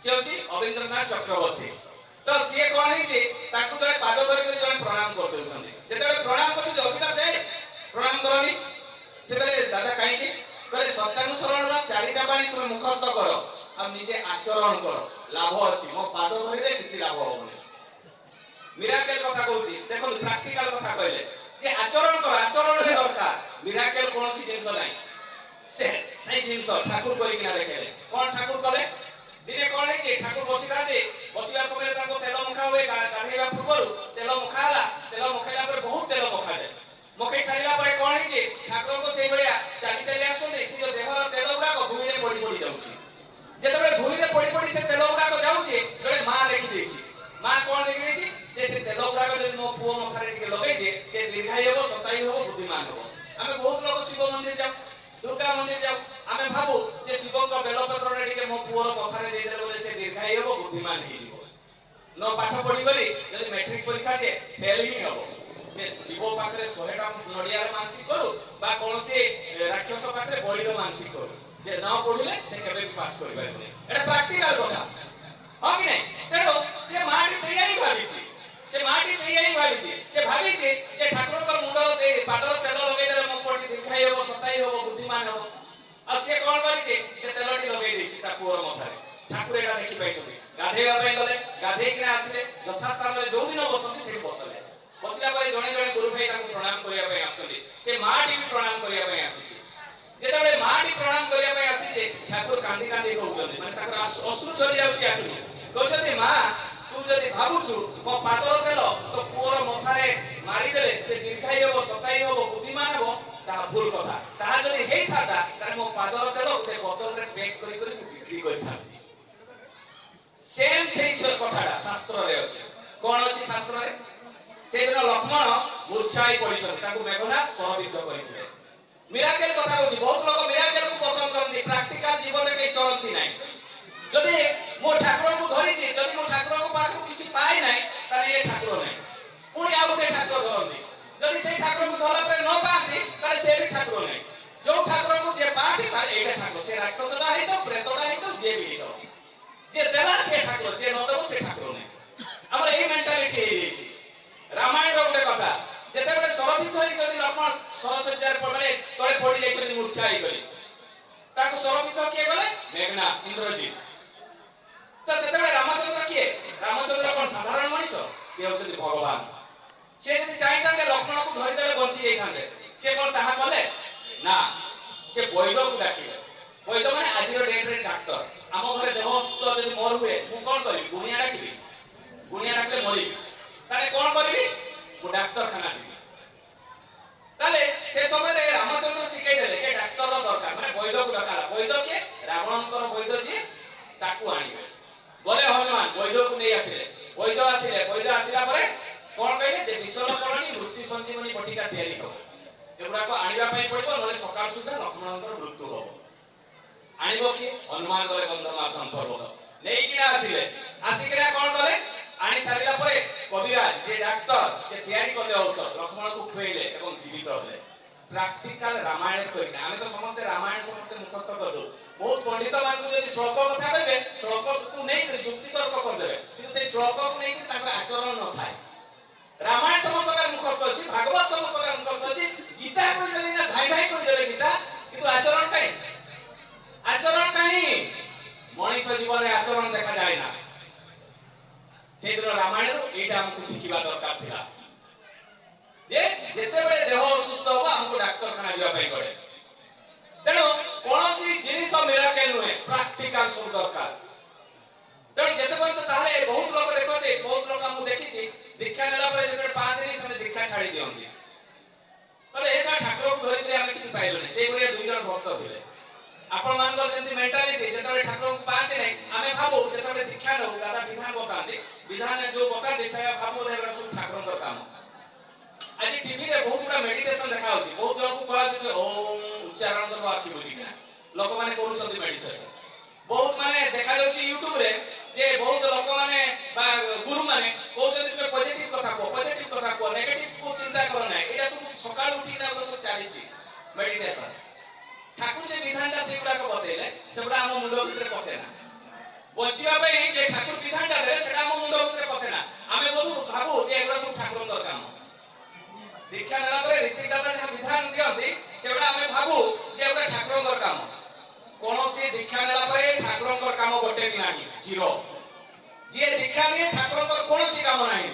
से होची अविंद्रनाथ चक्रवर्ती तो सिए कोन हे जे ताकू जने पाद धरि के जने प्रणाम कर दोछन जेते प्रणाम करछ जे अभिंदा जाय प्रणाम करनी से बेले दादा काई के कहले सत्यानुसरण रा चारिटा बाणी तुम मुखस्थ करो अब निजे आचरण करो लाभ अछि मो पाद धरिले किछि लाभ होबनी मिराकल कथा कहूची देखो प्रैक्टिकल कथा कहले जे आचरण कर आचरण रे दरकार मिराकल कोनोसी जिंस नाही से जिंस ठाकुर करि किना देखेले कोन ठाकुर कले दिने कोन हे जे ठाकुर बसिला समय ताको तेल मुखा होए गाधेबा पूर्वरु तेल मुखाला तेल मुखाइला पर बहुत तेल मुखा जाय मुखै सारिला पर कोन हे जे ठाकुर को सेई बलिया चाली चाली आसुनी से देहर तेल गुडा को भूमि रे पड़ी जाउची जेतबे भूमि रे पड़ी से तेल गुडा को जाउची जड़े मां देखि देछि मां कोन देखि देछि जे से तेल गुडा को जदि मो पुओ मथारे टिके लगाई दे से दीर्घायु होबो शतायु होबो बुद्धिमान होबो आमे बहुत लोग शिव मंदिर जाऊ दुर्गा मंदिर जाऊ आमे भाबो जे शिव को बेलपत्र रे टिके मो पुओ मथारे दे देले बोले से दीर्घायु होबो बुद्धिमान हि जिवो न पाठ पढी गली जदि मैट्रिक परीक्षा दे फेल ही होबो से शिव पाखरे 100टा नडियार मानसिक करू बा कोनसे राक्षस पाखरे बलिर मानसिक करू जे न पढिले से केबे भी पास करि पाइबो एटा प्रैक्टिकल कथा हां कि नहीं तेरो से माटी सही ही भाबिछि से माटी सही ही भाबिछि से भाबिछि जे ठाकुर को मुंड दे पादर तेल लगे दे मो पटी दिखाई हो सताई हो बुद्धिमान हो आ से कोन करिछि से तेलटी लगे दैछि ता पुअर मथारे ठाकुर एटा देखि पाइछथि गाधेवा पय गले गाधेइ किना आसिले यथा स्थान रे जो दिन बसंती से बसले बसला परे जणे जणे गुरु भाई ताको प्रणाम करिया पय आछथि से माटी भी प्रणाम करिया पय आसीछि जेतबे माटी प्रणाम करिया पय आसीजे ठाकुर कांदी कांदी कहउछथि माने ताकर अश्रु झरि जाउछि आखिरु कहउछथि मा तू जदि भाबुछु मो पादर तेल तो पुअर मथारे मारी देले से दीर्घायु हो सताई हो बुद्धिमान हो ता भूल कथा ता जदि हेई थाता तारे मो पादर तेल उते बोतल रे पैक करि करि बिक्री करथांती सेम सेही कथाडा शास्त्र रे अछि कोन अछि शास्त्र रे से दिन लक्ष्मण मूर्छाई पडिछन ताकू मेघनाथ सहबिद्ध करिथिले मिराकल कथा होछि बहुत लोग मिराकल को पसंद करନ୍ତି प्रैक्टिकल जीवन रे के चलନ୍ତି नाही जदि मो ठाकुर को धरिछि जदि मो ठाकुर को पास किछि पाइ नाही ताले ए ठाकुर नाही पुणी आ गोटे ठाकुर धरନ୍ତି जदि से ठाकुर को धरला पर न पाती ताले से भी ठाकुर नाही जो ठाकुर को जे पाती ताले एटा ठाकुर से राक्षसटा है तो प्रेतटा है तो जे भी हो जे देला से ठाकुर जे न देबो से ठाकुर नाही हमर एही मेंटालिटी हे ଯାଇଛି रामायण रो गोटे कथा जेतेबे सरबित होई जदि लक्ष्मण सरसज्जार पड़ले तळे पड़ी जाइछन मूर्छाई गली ताको सरबित किए गले मेघनाथ इंद्रजीत तो सेतेबे रामचंद्र किए रामचंद्र कोन साधारण मनीष से होते भगवान से यदि चाहतांते लक्ष्मण को धरि देले बंची जाइतांते से कोन ताहा कले ना से वैद को डाकिले वैद माने आजिरो डेट रे डॉक्टर आम घरे देह असुस्थ जदि मोर हुए मु कोन करिवि गुनिया डाकिबि गुनिया डाकले मरिबि ताले कोन करिवि मु डॉक्टर खाना दिबि ताले से समय रे रामचंद्र सिखाई देले के डॉक्टर रो दरकार माने वैद को डाकाला वैद के रावणकर वैद जे ताकू आनिबे गले हनुमान वैद को नै आसिले वैद आसिला परे कोन कहले जे विश्वल करणी मृत्यु संजीवनी बटिका तयारी हो एगुडा को आनिबा पई पड़िबो नले सकाळ सुद्धा लक्ष्मणकर मृत्यु हो आनिबो कि हनुमान गले गंधमार्दन पर्वत नै किना आसिले आसिकरा कोन कले आनी सारिला परे कविराज जे डॉक्टर से तयारी करले औषध लक्ष्मण को खुएले एवं जीवित होले प्रैक्टिकल रामायण करिना आमे तो समस्त रामायण समस्त मुखस्थ कर दो बहुत पंडित मान को यदि श्लोक कथा कहबे श्लोक को नै कर युक्ति तर्क कर देबे किंतु से श्लोक को नै कि ताकर आचरण न थाए रामायण समस्त का मुखस्थ अछि भागवत समस्त का मुखस्थ अछि गीता को देली ना धाई धाई को देले गीता किंतु आचरण काई मनीष जीवन रे आचरण देखा जाय ना सेदिन रामायण रो एटा हमकु सिखिबा दरकार थिला जे जेते बेले देह असुस्थ होबा हमकु डॉक्टर खाना जिया पई गडे तेनो कोनोसी जिनिस मिराकल नुहे प्रैक्टिकल सब दरकार तेनो जेते पय ताहारे बहुत लोग देखते बहुत लोग हमकु देखिछि दीक्षा नेला परे जेते 5 दिन से दीक्षा छाड़ी दियंती तबे एसा ठाकुर को धरि दे हम किछि पाइलो नै से गुरे दुई जन भक्त थिले आपण मान को जेंति मेंटालिटी जेते ठाकुर को पाते नै आमे भाबो जेते दीक्षा न दादा विधान बताते विधान जो बता देसाय भाबो रे सब ठाकुर को काम आज टीवी रे बहुत बड़ा मेडिटेशन देखा होची बहुत जन को कहला जे ओम उच्चारण करबा आखि बुझी किना लोक माने करू छथि मेडिटेशन बहुत माने देखा जाउची YouTube रे जे बहुत लोक माने बा गुरु माने कहउछथि जे पॉजिटिव कथा को नेगेटिव को चिंता करो नै एटा सब सकाळ उठी ना सब चालीची मेडिटेशन ठाकुर जे विधानटा सेगुडा को बतेले सेगुडा हम मुंड भीतर पसे ना बचिबा पई जे ठाकुर विधानटा दे सेडा हम मुंड भीतर पसे ना आमे बोलू भाबू जे एगुडा सब ठाकुर कर काम दीक्षा नेला परे रीति दादा जे विधान दियंती सेगुडा आमे भाबू जे एगुडा ठाकुर कर काम कोनोसी दीक्षा नेला परे ठाकुर कर काम गोटे भी नाही जीरो जे दीक्षा ने ठाकुर कर कोनोसी काम नाही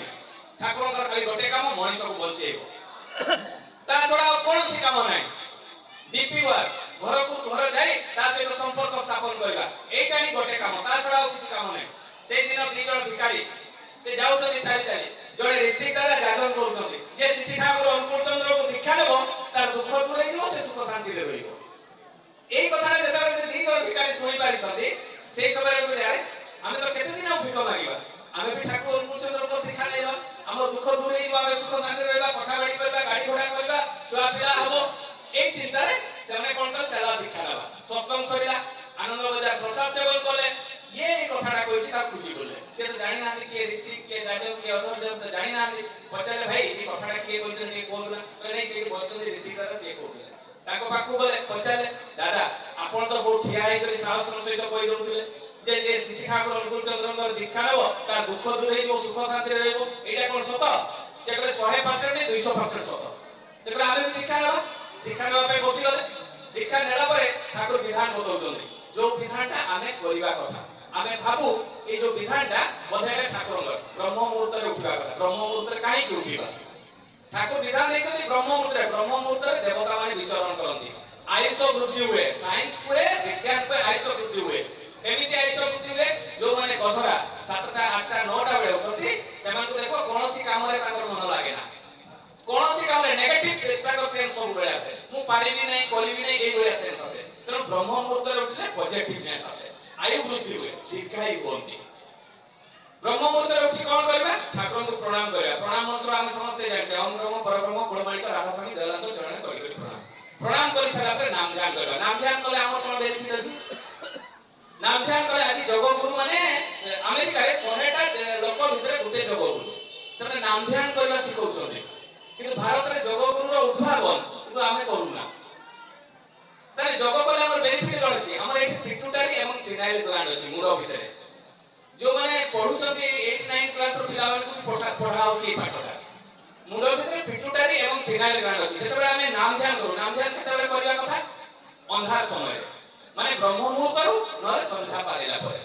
ठाकुर कर खाली गोटे काम मनीष को बचेबो ता छोडा कोनोसी काम नाही डीपी वर्क घर को घर जाई ता सहित संपर्क स्थापन करबा एटा ही गोटे काम ता छोडा किछि काम नाही से दिन दी जण भिखारी से जाउ छथि चाली जड़े रीति दादा जागरण करूछथि जे शिशि ठाकुर अनुकूल चंद्र को दीक्षा लेबो तार दुख दूर हे जो से सुख शांति रे रहिबो एई कथा रे जेता से दी जण भिखारी सुनि पारि छथि सेई समय रे यार आमे तो केते दिन भिख मागिबा आमे भी ठाकुर अनुकूल चंद्र को दीक्षा लेबा हमर दुख दूर हे जो आमे सुख शांति रहबा कथा गाड़ी करबा गाड़ी घोड़ा करबा छुआ पिला हबो এই চিন্তারে সেমানে কোন কাল চালা দীক্ষা নেবা সৎসঙ্গ সরিলা আনন্দ বাজার প্রসাদ সেবন করলে এই কথাটা কইছি তা খুঁজি বললে সে तो जानी ना कि ऋतिक के जाजो के अधर जब जानी ना पचारे भाई ये कथाटा किए कहछन के कोला तो नहीं से बसुन ऋतिक दादा से कहले ताको पाखु बोले पचारे दादा आपण तो बहुत ठिया हे करी साहस सहित कहि दउतले जे शिशि ठाकुर अनुकूल चंद्रकर दीक्षा नेब तार दुख दूर हे जो सुख शांति रहबो एटा कोन सत से कहले 100% नहीं 200% सत से कहले आमे दीक्षा नेबा पे बसी गले दीक्षा नेला परे ठाकुर विधान बतौछन जो विधानटा आमे करिबा कथा आमे भाबू ए जो विधानटा बधाइले ठाकुरंगर ब्रह्म मुहूर्त रे उठिबा कथा ब्रह्म मुहूर्त रे काहे कि उठिबा ठाकुर विधान देछथि ब्रह्म मुहूर्त रे देवता माने विचरण करंती आयुष वृद्धि हुए साइंस हुए विज्ञान पे आयुष वृद्धि हुए एमिति आयुष वृद्धि हुए जो माने गधरा 7टा 8टा 9टा बेले उठती सेमान को देखो कोनोसी काम रे ताकर मन लागे ना कोनोसी काम रे नेगेटिव ताकर सेंस सब बेले आसे मु पारिबी नै करिबी नै एई बेले सेंस आसे तेनो ब्रह्म मुहूर्त रे उठले पॉजिटिवनेस आसे आयु वृद्धि हुए दीर्घायु होती ब्रह्म मुहूर्त रे उठी कोन करबा ठाकुर को प्रणाम करबा प्रणाम मंत्र हम समस्त जानछे ओम ब्रह्म परब्रह्म गुणमालिक राधास्वामी दयानंद चरण करि प्रणाम करि सारा पर नाम ध्यान करबा नाम ध्यान कले हमर कोन बेनिफिट अछि नाम ध्यान कले आज जग गुरु माने अमेरिका रे 100टा लोक भितरे गुटे जग गुरु से नाम ध्यान करबा सिखौछथि किंतु भारत रे जग गुरु रो उद्भावन किंतु आमे करूना ताले जग कले हमर बेनिफिट कोन अछि हमर एठी पिट्यूटरी एवं पिनाइल ग्लैंड अछि मुंड भितरे जो माने पढुछथि 8 9 क्लास रो पिला माने को पढाउछि पाठटा मुंड भितरे पिट्यूटरी एवं पिनाइल ग्लैंड अछि जेतबे आमे नाम ध्यान केतेबे करबा कथा अंधार समय माने ब्रह्म मुहूर्त रु नले संध्या पारिला परे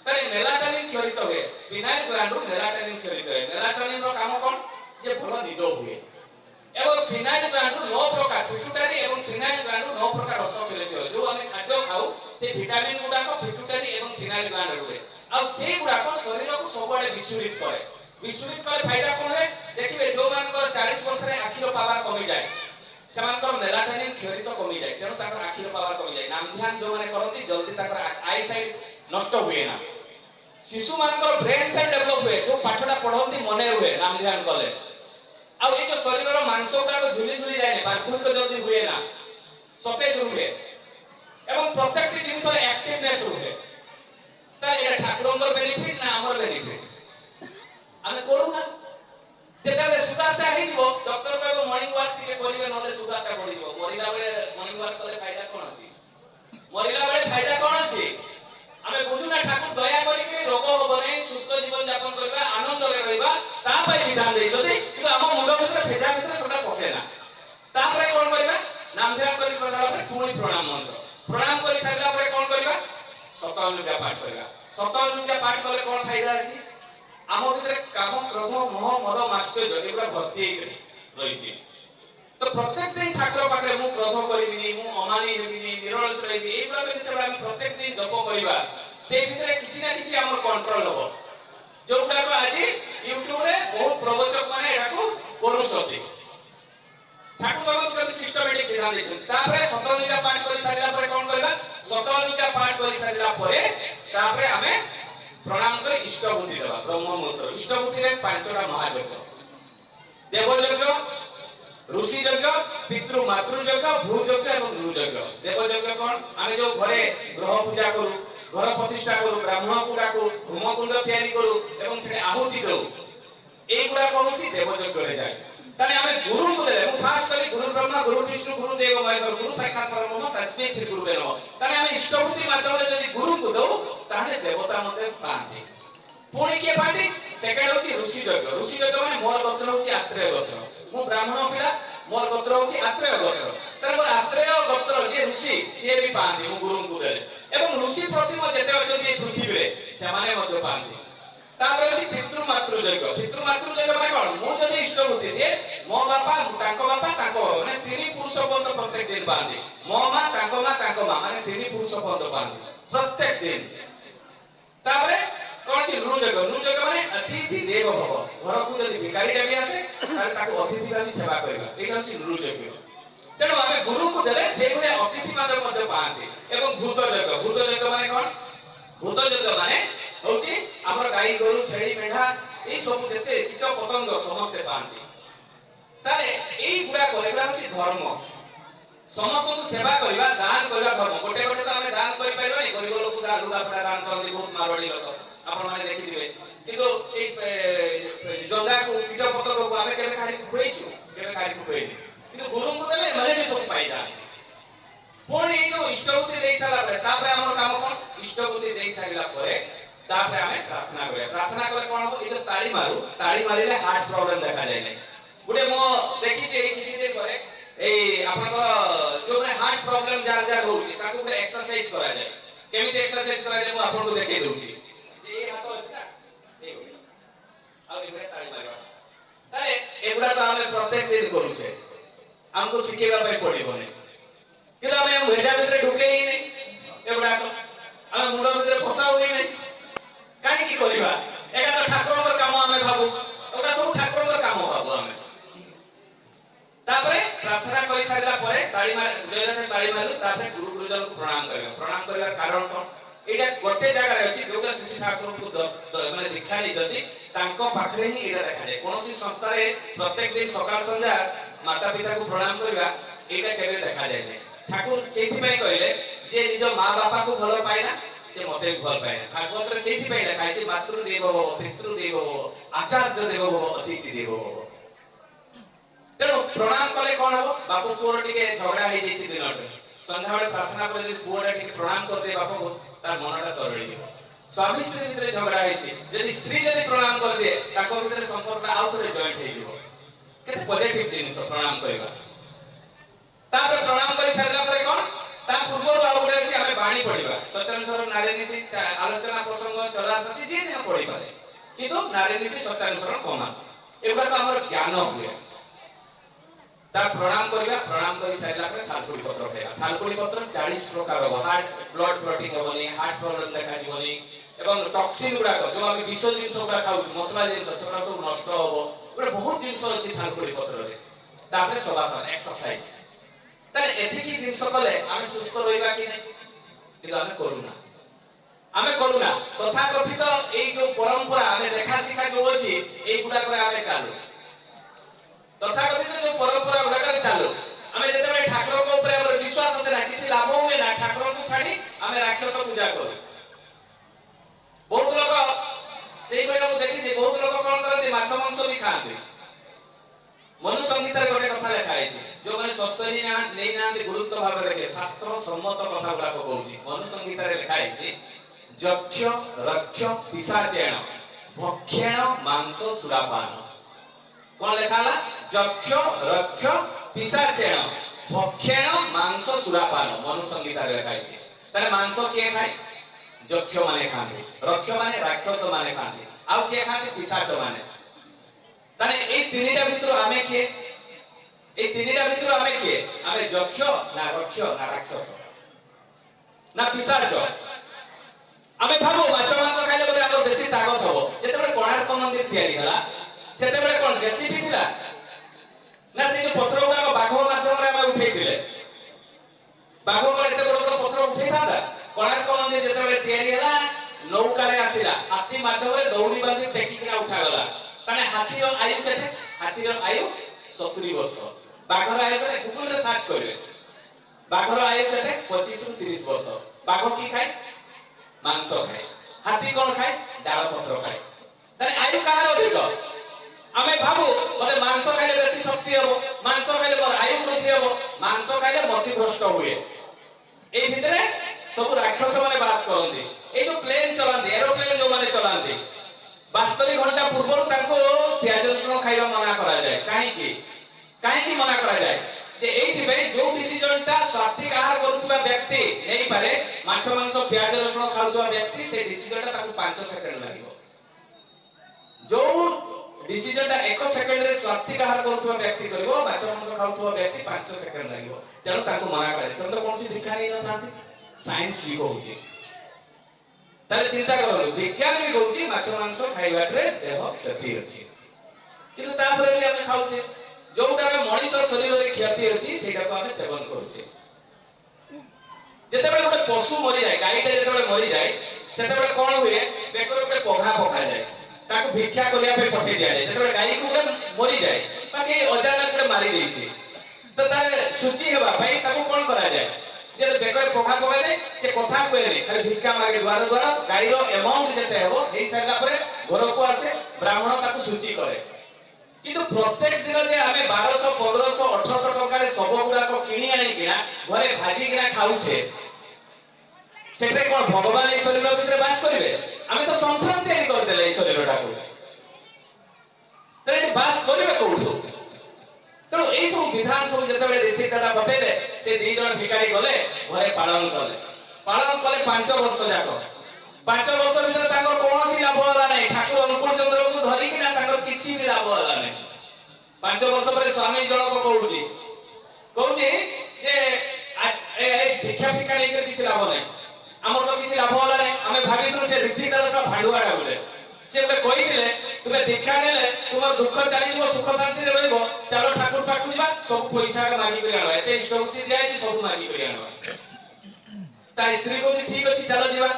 ताले मेलाटोनिन क्षरित हुए पिनाइल ग्लैंड रु मेलाटोनिन क्षरित हुए मेलाटोनिन रो काम कोन जे भलो निद हुए एवं पिनाइल ग्लैंड रु 9 प्रकार पिट्यूटरी एवं पिनाइल ग्लैंड रु 9 प्रकार रस क्षरित हुए जो आमे खाद्य खाऊ से विटामिन गुडा को पिट्यूटरी एवं पिनाइल ग्लैंड हुए आ से गुडा को शरीर को सबआडे विचलित करे फायदा कोन है देखिबे जो मानकर 40 वर्ष रे आखिर पावर कमी जाय सेमानकर मेलाटोनिन क्षरित कमी जाय तेनो ताकर आखिर पावर कमी जाय नाम ध्यान जो माने करती जल्दी ताकर आई साइट नष्ट हुए ना शिशु मानकर ब्रेन सेल डेवलप हुए जो पाठटा पढंती मने हुए नाम ध्यान कले आ ए जो शरीर रो मांस गुडा को झुली झुली जाय ने बार्धक्य जल्दी हुए ना सतेज हुए एवं प्रत्येक जिनिस रे एक्टिवनेस हुए ताले एटा ठाकुरंगर बेनिफिट ना हमर बेनिफिट आमे करूना जेताबे सुगारटा हे जिवो डॉक्टर कहबो मॉर्निंग वॉक टिके करिवे नले सुगारटा बढ़ि जिवो मरिला बेले मॉर्निंग वॉक करे फायदा कोन अछि मरिला बेले फायदा कोन अछि आमे बुझुना ठाकुर दया करि के रोग होबो नै सुस्थ जीवन यापन करबा आनंद रे रहबा ता पई विधान देइ छथि कि हम मुंड भितर भेजा भितर सदा पसेना ता परे कोन करबा नाम ध्यान करि प्रदान परे पुणी प्रणाम मंत्र प्रणाम करि सारला परे कोन करबा सतानुज्ञा पाठ करबा सतानुज्ञा पाठ कले कोन फायदा अछि आम भितर काम क्रोध मोह मद माश्चर्य एगुला भर्ती रही तो प्रत्येक दिन ठाकुर पाखे मु क्रोध करिबिनी मु अमानी हेबिनी निरलस रहिबी एगुला जेतेबे हम प्रत्येक दिन जप करिबा से भितर किछि ना किछि हमर कंट्रोल होबो जोटा को आज YouTube रे बहुत प्रवचक माने एटाको करूछथि ठाकुर भगवान कति सिस्टमैटिक विधान दैछन तापरे सतनुज्ञा पाठ करि सारिला परे कोन करबा सतनुज्ञा पाठ करि सारिला परे तापरे हमें प्रणाम कर इष्ट बुद्धि देवा ब्रह्म मुहूर्त इष्ट बुद्धि रे पांचटा महायज्ञ देव यज्ञ ऋषि यज्ञ पितृ मातृ यज्ञ भू यज्ञ एवं नृ यज्ञ देव यज्ञ कोन आमे जो घरे ग्रह पूजा करू घर प्रतिष्ठा करू ब्राह्मण को डाकू होमकुंड तयारी करू एवं से आहुति दउ एई गुडा कहूची देव यज्ञ रे जाय ताने आमे गुरु को देले मु फास्ट करी गुरु ब्रह्मा गुरु विष्णु गुरु देव महेश्वर गुरु साक्षात परब्रह्म तस्मै श्री गुरुवे नमः ताने आमे इष्ट बुद्धि माध्यम रे यदि गुरु को दउ ताने देवता मते पाती पुणी के पाती सेकंड होची ऋषि यज्ञ माने मोर गोत्र होची आत्रेय गोत्र मु ब्राह्मण पिला मोर गोत्र होची आत्रेय गोत्र तर मोर आत्रेय गोत्र जे ऋषि से भी पाती मु गुरु को देले एवं ऋषि प्रतिम जेते अछथि पृथ्वी रे से माने मते पाती तापर होची पितृ मातृ यज्ञ माने कोन मु जदि इष्ट बुद्धि दे मो बापा ताको बापा ताको माने तीन पुरुष बंद प्रत्येक दिन पाती मो मां ताको मां माने तीन पुरुष बंद पाती प्रत्येक दिन तापरे कोन छि नृ यज्ञ माने अतिथि देव भव घर को जदि भिखारीटा भी आसे ताले ताको अतिथि भाबी सेवा करबा एटा छि नृ यज्ञ तेणु आमे गुरु को देले से गुडे अतिथि मादर मध्ये पाते एवं भूत यज्ञ माने कोन भूत यज्ञ माने होछि हमर गाई गोरु छेड़ी मेढा ए सब जते कीट पतंग समस्त पाते ताले एई गुडा करबा होछि धर्म समस्त को सेवा करबा दान करबा धर्म गोटे तो आमे दान करि परबा नै गरीब लोक दा लुगा पड़ा दान करली बहुत मारवाड़ी लोक आपण माने देखि दिबे कि কোন হবো এই যে তাଳି মারিলে হার্ট প্রবলেম দেখা যায় নাই গুটে মো দেখিছে এই কিছু দিন পরে এই আপনার যে হার্ট প্রবলেম যার যার হচ্ছে তাকে গুটে এক্সারসাইজ করা যায় কেমিতি এক্সারসাইজ করা যায় মু আপনাকে দেখাই দউছি এই হাত আছে না এই গুলো আর এবারে তাଳି মারিবা তাহলে এগুলা তো আমি প্রত্যেক দিন করুছে हमको শিখাইবা পাই পড়িবনি কিন্তু আমি ভেজা ভিতরে ঢুকেই নাই এগুলা আমি মুন্ড ভিতরে ফসাও হই নাই কাই কি করিবা এটা তো ঠাকুরଙ୍କର কাম আমি ভাবু ওটা সব ঠাকুরଙ୍କର কাম ভাবু আমি তারপরে প্রার্থনা করি সারিলা পরে তাଳି মার জয়নাথে তাଳି মারু তারপরে গুরুজনଙ୍କୁ প্রণাম করিবার কারণ কোন এটা গোটে জায়গায় আছে যোটা শ্রী ঠাকুরଙ୍କୁ মানে দীক্ষা নিଛନ୍ତି ତାଙ୍କ ପାଖରେ ହିଁ ଏଟା ଦେଖାଯାଏ କୌଣସି ସଂସ୍ଥାରେ ପ୍ରତ୍ୟେକ ଦିନ ସକାଳ ସନ୍ଧ୍ୟା ମାତା ପିତାକୁ ପ୍ରଣାମ କରିବା ଏଇଟା କେବେ ଦେଖାଯାଏ ନାହିଁ ଠାକୁର ସେଇଥିପାଇଁ କହିଲେ ଯେ ନିଜ ମା ବାପାକୁ ଭଲ ପାଇଲା ସେ ମତେ ବି ଭଲ ପାଇଲା ଭାଗବତରେ ସେଇଥିପାଇଁ ଲେଖା ହେଇଛି ମାତୃ ଦେବ ଭବ ପିତୃ ଦେବ ଭବ ଆଚାର୍ଯ୍ୟ ଦେବ ଭବ ଅତିଥି ଦେବ ଭବ ତେଣୁ ପ୍ରଣାମ କଲେ କଣ ହବ ବାପ ପୁଅର ଟିକେ ଝଗଡା ହେଇଯାଇଛି ଦିନଟେ ସନ୍ଧ୍ୟାବେଳେ ପ୍ରାର୍ଥନା ପରେ ଯଦି ପୁଅଟା ଟିକେ ପ୍ରଣାମ କରିଦିଏ ବାପକୁ ତାର ମନଟା ତରଳି ଯିବ स्वामी स्त्री ভিতরে ঝগড়া হইছে যদি স্ত্রী যদি প্রণাম করে দিয়ে তাଙ୍କ ভিতরে সম্পর্কটা আউথরে জয়েন্ট হই যাব কেতে পজিটিভ জিনিস প্রণাম করিবা তারপরে প্রণাম করি সারিলা পরে কোন তা পূর্বରୁ ଆଉ ଗୋଟେ ଅଛି ଆମେ ବାଣୀ ପଢିବା ସତ୍ୟାନୁସରଣ ନାରୀ ନୀତି ଆଲୋଚନା ପ୍ରସଙ୍ଗ ଚଲା ସତି ଯେ ଯାହା ପଢି ପାରେ କିନ୍ତୁ ନାରୀ ନୀତି ସତ୍ୟାନୁସରଣ କମା ଏଗୁଡା ତ ଆମର ଜ୍ଞାନ ହୁଏ ତା ପ୍ରଣାମ କରି ସାରିଲା ପରେ ଥାଲକୁଡି ପତ୍ର ଖାଇବା ଥାଲକୁଡି ପତ୍ର 40 ପ୍ରକାର ହବ ହାର୍ଟ ବ୍ଲଡ କ୍ଲଟିଂ ହବନି ହାର୍ଟ ପ୍ରୋବ୍ଲେମ ଦେଖା ଯିବନି ଏବଂ ଟକ୍ସିନ ଗୁଡାକ ଯୋଉ ଆମେ ବିଷ ଜିନିଷ ଗୁଡା ଖାଉଛୁ ମସଲା ଜିନିଷ ସେଗୁଡା ସବୁ ନଷ୍ଟ ହବ ଗୋଟେ ବହୁତ ଜିନିଷ ଅଛି ଥାଲକୁଡି ପତ୍ରରେ ତାପରେ ସବାସନ ଏକ୍ସରସାଇଜ ତାହେଲେ ଏତିକି ଜିନିଷ କଲେ ଆମେ ସୁସ୍ଥ ରହିବା କି ନାହିଁ କିନ୍ତୁ ଆମେ କରୁନା ତଥାକଥିତ ଏଇ ଯୋଉ ପରମ୍ପରା ଆମେ ଦେଖା ଶିଖା ଯୋଉ ଅଛି ଏଇ ଗୁଡାକରେ ଆମେ ଚାଲୁ ତଥାକଥିତ ଯୋଉ ପରମ୍ପରା ଗୁଡାକରେ ଚାଲୁ ଆମେ ଯେତେବେଳେ ଠାକୁରଙ୍କ ଉପରେ ଆମର ବିଶ୍ୱାସ ଅଛି ନା କିଛି ଲାଭ ହୁଏ ନା ଠାକୁରଙ୍କୁ ଛାଡି ଆମେ ରାକ୍ଷସ ପୂଜା କରୁ ବହୁତ ଲୋକ ସେଇଭଳିଆ ମୁଁ ଦେଖିଛି ବହୁତ ଲୋକ କଣ କରନ୍ତି ମାଛ ମାଂସ ବି ଖାଆନ୍ତି ମନୁ ସଂହିତାରେ ଗୋଟେ କଥା ଲେଖା ହେଇଛି ଯୋଉମାନେ ସ୍ୱସ୍ଥନି ନେଇନାହାନ୍ତି ଗୁରୁତ୍ୱ ଭାବରେ ଦେଖେ ଶାସ୍ତ୍ର ସମ୍ମତ କଥା ଗୁଡାକ କହୁଛି ମନୁ ସଂହିତାରେ ଲେଖା ହେଇଛି ଯକ୍ଷ ରକ୍ଷ ପିଶାଚେଣ ଭକ୍ଷେଣ ମାଂସ ସୁରାପାନ কোন লেখা হলা যক্ষ রক্ষ পিশাচেণ ভক্ষেণ মাংস সুরাপান মনু সংহিতারে লেখা আছে তাহলে মাংস কে খায় যক্ষ মানে খায় রক্ষ মানে রাক্ষস মানে খায় আর কে খায় পিশাচ মানে তাহলে এই তিনটা ভিতর আমি কে আমি যক্ষ না রক্ষ না রাক্ষস না পিশাচ আমি ভাবো মাছ মাংস খাইলে বলে আমার বেশি তাকত হবো যেতেবেলে কোଣାର୍କ মন্দির তৈরি হলা সেতেবেলে কোন জেসিপি ଥିଲା না সেই যে পত্র গুড়াক বাঘ মাধ্যমে আমি উঠাইছিলে বাঘ কোন এত বড় বড় পত্র উঠাই থাকা কোଣାର୍କ মন্দির যেতেবেলে তৈরি হলা নৌকারে আসিলা হাতি মাধ্যমে দৌড়ি বাঁধি টেকিকিনা উঠাগলা মানে হাতির আয়ু কেতে হাতির আয়ু 70 বর্ষ বাঘর আয়ু কেতে গুগলে সার্চ করবে বাঘর আয়ু কেতে 25 ରୁ 30 বর্ষ বাঘ কি খায় মাংস খায় হাতি কোন খায় ডাল পত্র খায় তাহলে আয়ু কার অধিক আমি ভাবু মতে মাংস খাইলে বেশি শক্তি হবো মাংস খাইলে মোর আয়ু বৃদ্ধি হবো মাংস খাইলে মতিভ্রষ্ট হুয়ে এই ভিতরে সব রাক্ষস মানে বাস করନ୍ତି এই যে প্লেন চলাନ୍ତି এরোপ্লেন যে মানে চলাନ୍ତି 72 ঘন্টা পূর্বରୁ তাଙ୍କୁ ପିଆଜ ରସୁଣ ଖାଇବା ମନା କରାଯାଏ କାହିଁକି ମନା କରାଯାଏ যে এইଥିପାଇଁ ଯୋଉ ডিসিশনটা ସ୍ୱାତ୍ବିକ ଆହାର କରୁଥିବା ବ୍ୟକ୍ତି ନେଇ ପାରେ ମାଛ ମାଂସ ପିଆଜ ରସୁଣ ଖାଉଥିବା ବ୍ୟକ୍ତି ସେ ডিসিশনଟା ତାକୁ 5 ସେକେন্ড ଲାଗିବ ଯୋଉ ডিসিশনটা 1 সেকেন্ডରେ ସ୍ୱାତ୍ବିକ ଆହାର କରୁଥିବା ବ୍ୟକ୍ତି କରିବ ମାଛ ମାଂସ ଖାଉଥିବା ବ୍ୟକ୍ତି 5 ସେକେন্ড ଲାଗିବ ତେଣୁ ତାଙ୍କୁ ମନା କରାଯାଏ ସେ ତ କୌଣସି ଦୀକ୍ଷା ନେଇ ନଥାନ୍ତି ସାଇନ୍ସ ବି କହୁଛି ତାହେଲେ ଚିନ୍ତା କରନ୍ତୁ ବିଜ୍ଞାନ ବି କହୁଛି ମାଛ ମାଂସ ଖାଇବାରେ ଦେହ କ୍ଷତି ଅଛି କିନ୍ତୁ ତାପରେ ବି ଆମେ ଖାଉଛେ ଯୋଉଟାରେ ମଣିଷ ଶରୀରରେ କ୍ଷତି ଅଛି ସେଇଟାକୁ ଆମେ ସେବନ କରୁଛେ ଯେତେବେଳେ ଗୋଟେ ପଶୁ ମରିଯାଏ ଗାଈଟା ଯେତେବେଳେ ମରିଯାଏ ସେତେବେଳେ କଣ ହୁଏ ବେକରେ ଗୋଟେ ପଘା ପକାଯାଏ ତାକୁ ଭିକ୍ଷା କରିବା ପାଇଁ ପଠେଇ ଦିଆଯାଏ ଯେତେବେଳେ ଗାଈକୁ ଗୋଟେ ମରିଯାଏ ବାକି ଅଜାଣରେ ଗୋଟେ ମାରି ଦେଇଛି ତ ତାର ସୂଚି ହେବା ପାଇଁ ତାକୁ କଣ କରାଯାଏ ଯେ ବେକରେ ପଘା ପକାଯାଏ ସେ କଥା କୁହେନି ଖାଲି ଭିକ୍ଷା ମାଗେ ଦ୍ୱାର ଦ୍ୱାର ଗାଈର ଏମାଉଣ୍ଟ ଯେତେ ହେବ ହେଇ ସାରିଲା ପରେ ଘରକୁ ଆସେ ବ୍ରାହ୍ମଣ ତାକୁ ସୂଚି କରେ কিন্তু প্রত্যেক দিন যে আমি 1200 1500 1800 টাকার সব গুড়াক কিনি আনিকিনা ঘরে ভাজিকিনা খাউছে সেটা কোন ভগবান এই শরীর ভিতরে বাস করবে ଆମେ ତ ସଂସାର ତିଆରି କରିଦେଲେ ଏଇ ଶରୀରଟାକୁ, ତେଣୁ ବାସ କରିବେ କୋଉଠୁ? ତେଣୁ ଏଇ ସବୁ ବିଧାନ ସବୁ ଯେତେବେଳେ ରୀତିଟା ବତେଇଲେ, ସେ 2 ଜଣ ଭିକାରୀ ଗଲେ ଘରେ ପାଳନ କଲେ 5 ବର୍ଷ ଯାକ। 5 ବର୍ଷ ଭିତରେ ତାଙ୍କର କୌଣସି ଲାଭ ହେଲା ନାହିଁ। ଠାକୁର ଅନୁକୂଳ ଚନ୍ଦ୍ରକୁ ଧରିକିନା ତାଙ୍କର କିଛି ବି ଲାଭ ହେଲା ନାହିଁ। 5 ବର୍ଷ ପରେ ସ୍ୱାମୀ ଜଣକ କହୁଛି ଯେ ଭିକ୍ଷା ନେଇକି କିଛି ଲାଭ ନାହିଁ, ଆମର ତ କିଛି ଲାଭ ହେଲା ନାହିଁ। ଆମେ ଭାବିଥିଲୁ ସେ ରୀତିଟାର ସହ ଭାଣ୍ଡୁଆଟା ଗୋଟେ, ସେ ଗୋଟେ କହିଥିଲେ ତୁମେ ଦୀକ୍ଷା ନେଲେ ତୁମର ଦୁଃଖ ଚାଲିଯିବ, ସୁଖ ଶାନ୍ତିରେ ରହିବ, ଚାଲ ଠାକୁର ପାଖକୁ ଯିବା, ସବୁ ପଇସା ମାଗି କରି ଆଣିବା, ଏତେ ଇଷ୍ଟବୃତ୍ତି ଦିଆଯାଇଛି, ସବୁ ମାଗି କରି ଆଣିବା। ତା ସ୍ତ୍ରୀ କହୁଛି ଠିକ ଅଛି ଚାଲ ଯିବା।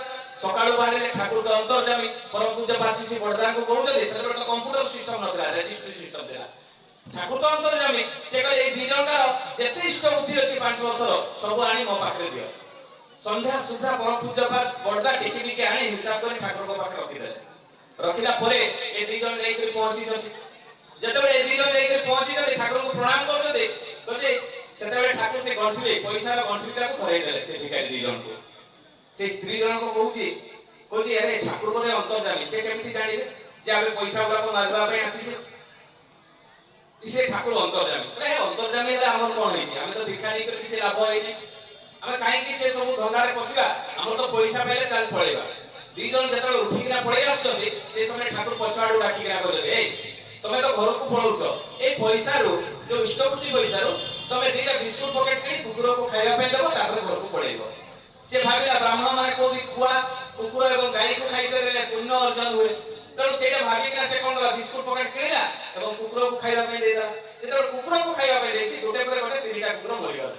ସକାଳୁ ବାହାରିଲେ, ଠାକୁର ତ ଅନ୍ତର୍ଯାମୀ ପରମ ପୂଜ୍ୟ ପାଶିସି ବଡ଼ଦାଙ୍କୁ କହୁଛନ୍ତି, ସେତେବେଳେ ତ କମ୍ପ୍ୟୁଟର ସିଷ୍ଟମ ନଥିଲା, ରେଜିଷ୍ଟ୍ରି ସିଷ୍ଟମ ଥିଲା। ଠାକୁର ତ ଅନ୍ତର୍ଯାମୀ, ସେ କହିଲେ ଏଇ 2 ଜଣଙ୍କର ଯେତେ ଇଷ୍ଟବୃତ୍ତି ଅଛି 5 ବର୍ଷର ସବୁ ଆଣି ମୋ ପାଖରେ ଦିଅ। ସନ୍ଧ୍ୟା ସୁଦ୍ଧା ପରମ ପୂଜ୍ୟ ବଡ଼ଦା ଟିକେ ଆଣି ହିସାବ କରି ଠାକୁରଙ୍କ ପାଖରେ ରଖିଦେଲେ। ରଖିଲା ପରେ ଏ 2 ଜଣ ଯାଇକରି ପହଞ୍ଚିଛନ୍ତି। ଯେତେବେଳେ ଏ 2 ଜଣ ଯାଇକରି ପହଞ୍ଚିଛନ୍ତି, ଠାକୁରଙ୍କୁ ପ୍ରଣାମ କରୁଛନ୍ତି, କହିଲେ ସେତେବେଳେ ଠାକୁର ସେ ଗଣ୍ଠିରେ ପଇସାର ଗଣ୍ଠିଟାକୁ ଧରେଇ ଦେଲେ ସେ ଭିକାରୀ 2 ଜଣଙ୍କୁ। ସେ ସ୍ତ୍ରୀ ଜଣକ କହୁଛି ଆରେ ଠାକୁର ବୋଧେ ଅନ୍ତର୍ଯାମୀ, ସେ କେମିତି ଜାଣିଲେ ଯେ ଆମେ ପଇସା ଗୁଡାକ ମାଗିବା ପାଇଁ ଆସିଛୁ? ସେ ଠାକୁର ଅନ୍ତର୍ଯାମୀ। ଅନ୍ତର୍ଯାମୀ ହେଲେ ଆମର କଣ ହେଇଛି? ଆମେ ତ ଭିକ୍ଷା ନେଇକରି କିଛି ଲାଭ ହେଇନି, ଆମେ କାହିଁକି ସେ ସବୁ ଧନ୍ଦାରେ ପଶିବା? ଆମର ତ ପଇସା ପାଇଲେ ଚାଲ ପଳେଇବା। 2 ଜଣ ଯେତେବେଳେ ଉଠିକିନା ପଳେଇ ଆସୁଛନ୍ତି, ସେ ସମୟରେ ଠାକୁର ପଛଆଡୁ ଡାକିକିନା କହିଲେ, ଏଇ ତମେ ତ ଘରକୁ ପଳଉଛ, ଏଇ ପଇସାରୁ ଯୋଉ ଇଷ୍ଟବୃତ୍ତି ପଇସାରୁ ତମେ 2ଟା ବିସ୍କୁଟ ପକେଟ କିଣି କୁକୁରକୁ ଖାଇବା ପାଇଁ ଦେବ, ତାପରେ ଘରକୁ ପଳେଇବ। ସେ ଭାବିଲା ବ୍ରାହ୍ମଣ ମାନେ କୋଉଠି ଖୁଆ କୁକୁର ଏବଂ ଗାଈକୁ ଖାଇଦେଲେ ପୁଣ୍ୟ ଅର୍ଜନ ହୁଏ, ତେଣୁ ସେଇଟା ଭାବିକିନା ସେ କଣ କଲା, ବିସ୍କୁଟ ପକେଟ କିଣିଲା ଏବଂ କୁକୁରକୁ ଖାଇବା ପାଇଁ ଦେଇଦେଲା। ଯେତେବେଳେ କୁକୁରକୁ ଖାଇବା ପାଇଁ ଦେଇଛି, ଗୋଟେ ପରେ ଗୋଟେ 3ଟା କୁକୁର ମରିଗଲେ।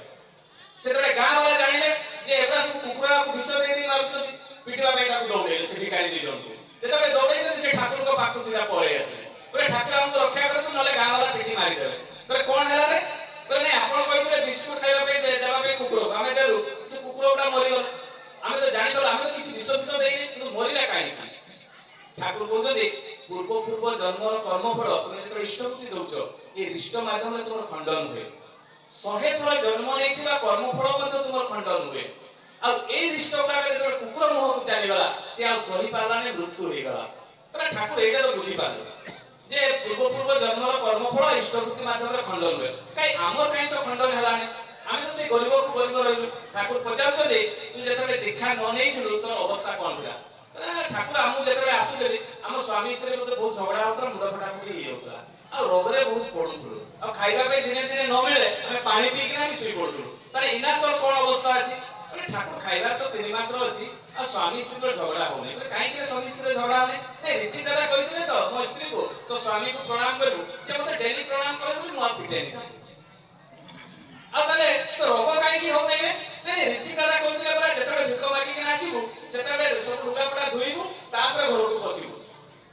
ସେତେବେଳେ ଗାଁ ବାଲା ଜାଣିଲେ ଯେ ଏଗୁଡା ସବୁ କୁକୁରକୁ ବିଷ ଦେଇ ମାରୁଛନ୍ତି, ପିଟିବା ପାଇଁ ତାକୁ ଦୌଡେଇଲେ ସେ ଭିକାରୀ 2 ଜଣଙ୍କୁ। ଯେତେବେଳେ ଦୌଡେଇଛନ୍ତି, ସେ ଠାକୁରଙ୍କ ପାଖକୁ ସିଧା ପଳେଇ ଆସିଲେ। ଠାକୁର ଆମକୁ ରକ୍ଷା କରନ୍ତୁ, ନହେଲେ ଗାଁ ବାଲା ପିଟି ମାରିଦେବେ। କଣ ହେଲା ରେ? ନାଇଁ ଆପଣ କହିଥିଲେ ବିସ୍କୁଟ ଖାଇବା ପାଇଁ ଦେବା ପାଇଁ କୁକୁରକୁ, ଆମେ ଦେଲୁ, କିନ୍ତୁ କୁକୁର ଗୁଡା ମରିଗଲେ। ଆମେ ତ ଜାଣିପାରିଲୁ, ଆମେ ତ କିଛି ବିଷ ଦେଇନି, କିନ୍ତୁ ମରିଲା କାହିଁକି? ଠାକୁର କହୁଛନ୍ତି ପୂର୍ବ ଜନ୍ମର କର୍ମଫଳ ତୁମେ ଯେତେବେଳେ ଇଷ୍ଟବୃତ୍ତି ଦଉଛ, ଏ ରିଷ୍ଟ ମାଧ୍ୟମରେ ତୁମର ଖଣ୍ଡନ ହୁଏ। 100 ଥର ଜନ୍ମ ନେଇଥିବା କର୍ମଫଳ ମଧ୍ୟ ତୁମର ଖଣ୍ଡନ ହୁଏ। ଆଉ ଏଇ ରିଷ୍ଟ ଗୁଡାକ ଯେତେବେଳେ କୁକୁର ମୁହଁକୁ ଚାଲିଗଲା, ସେ ଆଉ ସହି ପାରିଲାନି, ମୃତ୍ୟୁ ହେଇଗଲା। ଠାକୁର ଏଇଟା ତ ବୁଝିପାରିଲେ ଯେ ପୂର୍ବ ଜନ୍ମର କର୍ମଫଳ ଇଷ୍ଟବୃତ୍ତି ମାଧ୍ୟମରେ ଖଣ୍ଡନ ହୁଏ। କାଇଁ ଆମର କାହିଁ ତ ଖଣ୍ଡନ ହେଲାନି? ଆମେ ତ ସେ ଗରିବକୁ ଗରିବ ରହିଲୁ। ଠାକୁର ପଚାରୁଛନ୍ତି, ତୁ ଯେତେବେଳେ ଦୀକ୍ଷା ନ ନେଇଥିଲୁ ତୋର ଅବସ୍ଥା କଣ ଥିଲା? ଠାକୁର ଆମକୁ ଯେତେବେଳେ ଆସୁଛନ୍ତି, ଆମ ସ୍ୱାମୀ ସ୍ତ୍ରୀ ମତେ ବହୁତ ଝଗଡା ହଉଥିଲା, ମୁଣ୍ଡ ଫଟାଫଟି ହେଇଯାଉଥିଲା, ଆଉ ରୋଗରେ ବହୁତ ପଡୁଥିଲୁ, ଆଉ ଖାଇବା ପାଇଁ ଦିନେ ଦିନେ ନ ମିଳେ, ଆମେ ପାଣି ପିଇକିନା ବି ଶୋଇ ପଡୁଥିଲୁ। ତାହେଲେ ଇନା ତୋର କଣ ଅବସ୍ଥା ଅଛି? ଠାକୁର ଖାଇବା ତ 3 ମାସର ଅଛି, ଆଉ ସ୍ୱାମୀ ସ୍ତ୍ରୀର ଝଗଡା ହଉନି। କାହିଁକି ସ୍ୱାମୀ ସ୍ତ୍ରୀର ଝଗଡା ହଉନି? ରୀତି ଦାଦା କହିଥିଲେ ତ ମୋ ସ୍ତ୍ରୀକୁ, ତୋ ସ୍ୱାମୀକୁ ପ୍ରଣାମ କରିବୁ, ସେ ମତେ ଡେଲି ପ୍ରଣାମ କରେ ବୋଲି ମୁଁ ଆଉ ପିଟେନି। ଆଉ ତାହେଲେ ତ ରୋଗ କାହିଁକି ହଉନାହିଁ? ରୀତି ଦାଦା କହିଥିଲେ ପରା, ଯେତେବେଳେ ଭିକ ମାଗିକିନା ଆସିବୁ, ସେତେବେଳେ ସବୁ ଲୁଗାପଟା ଧୋଇବୁ, ତାପରେ ଘରକୁ ପଶିବୁ।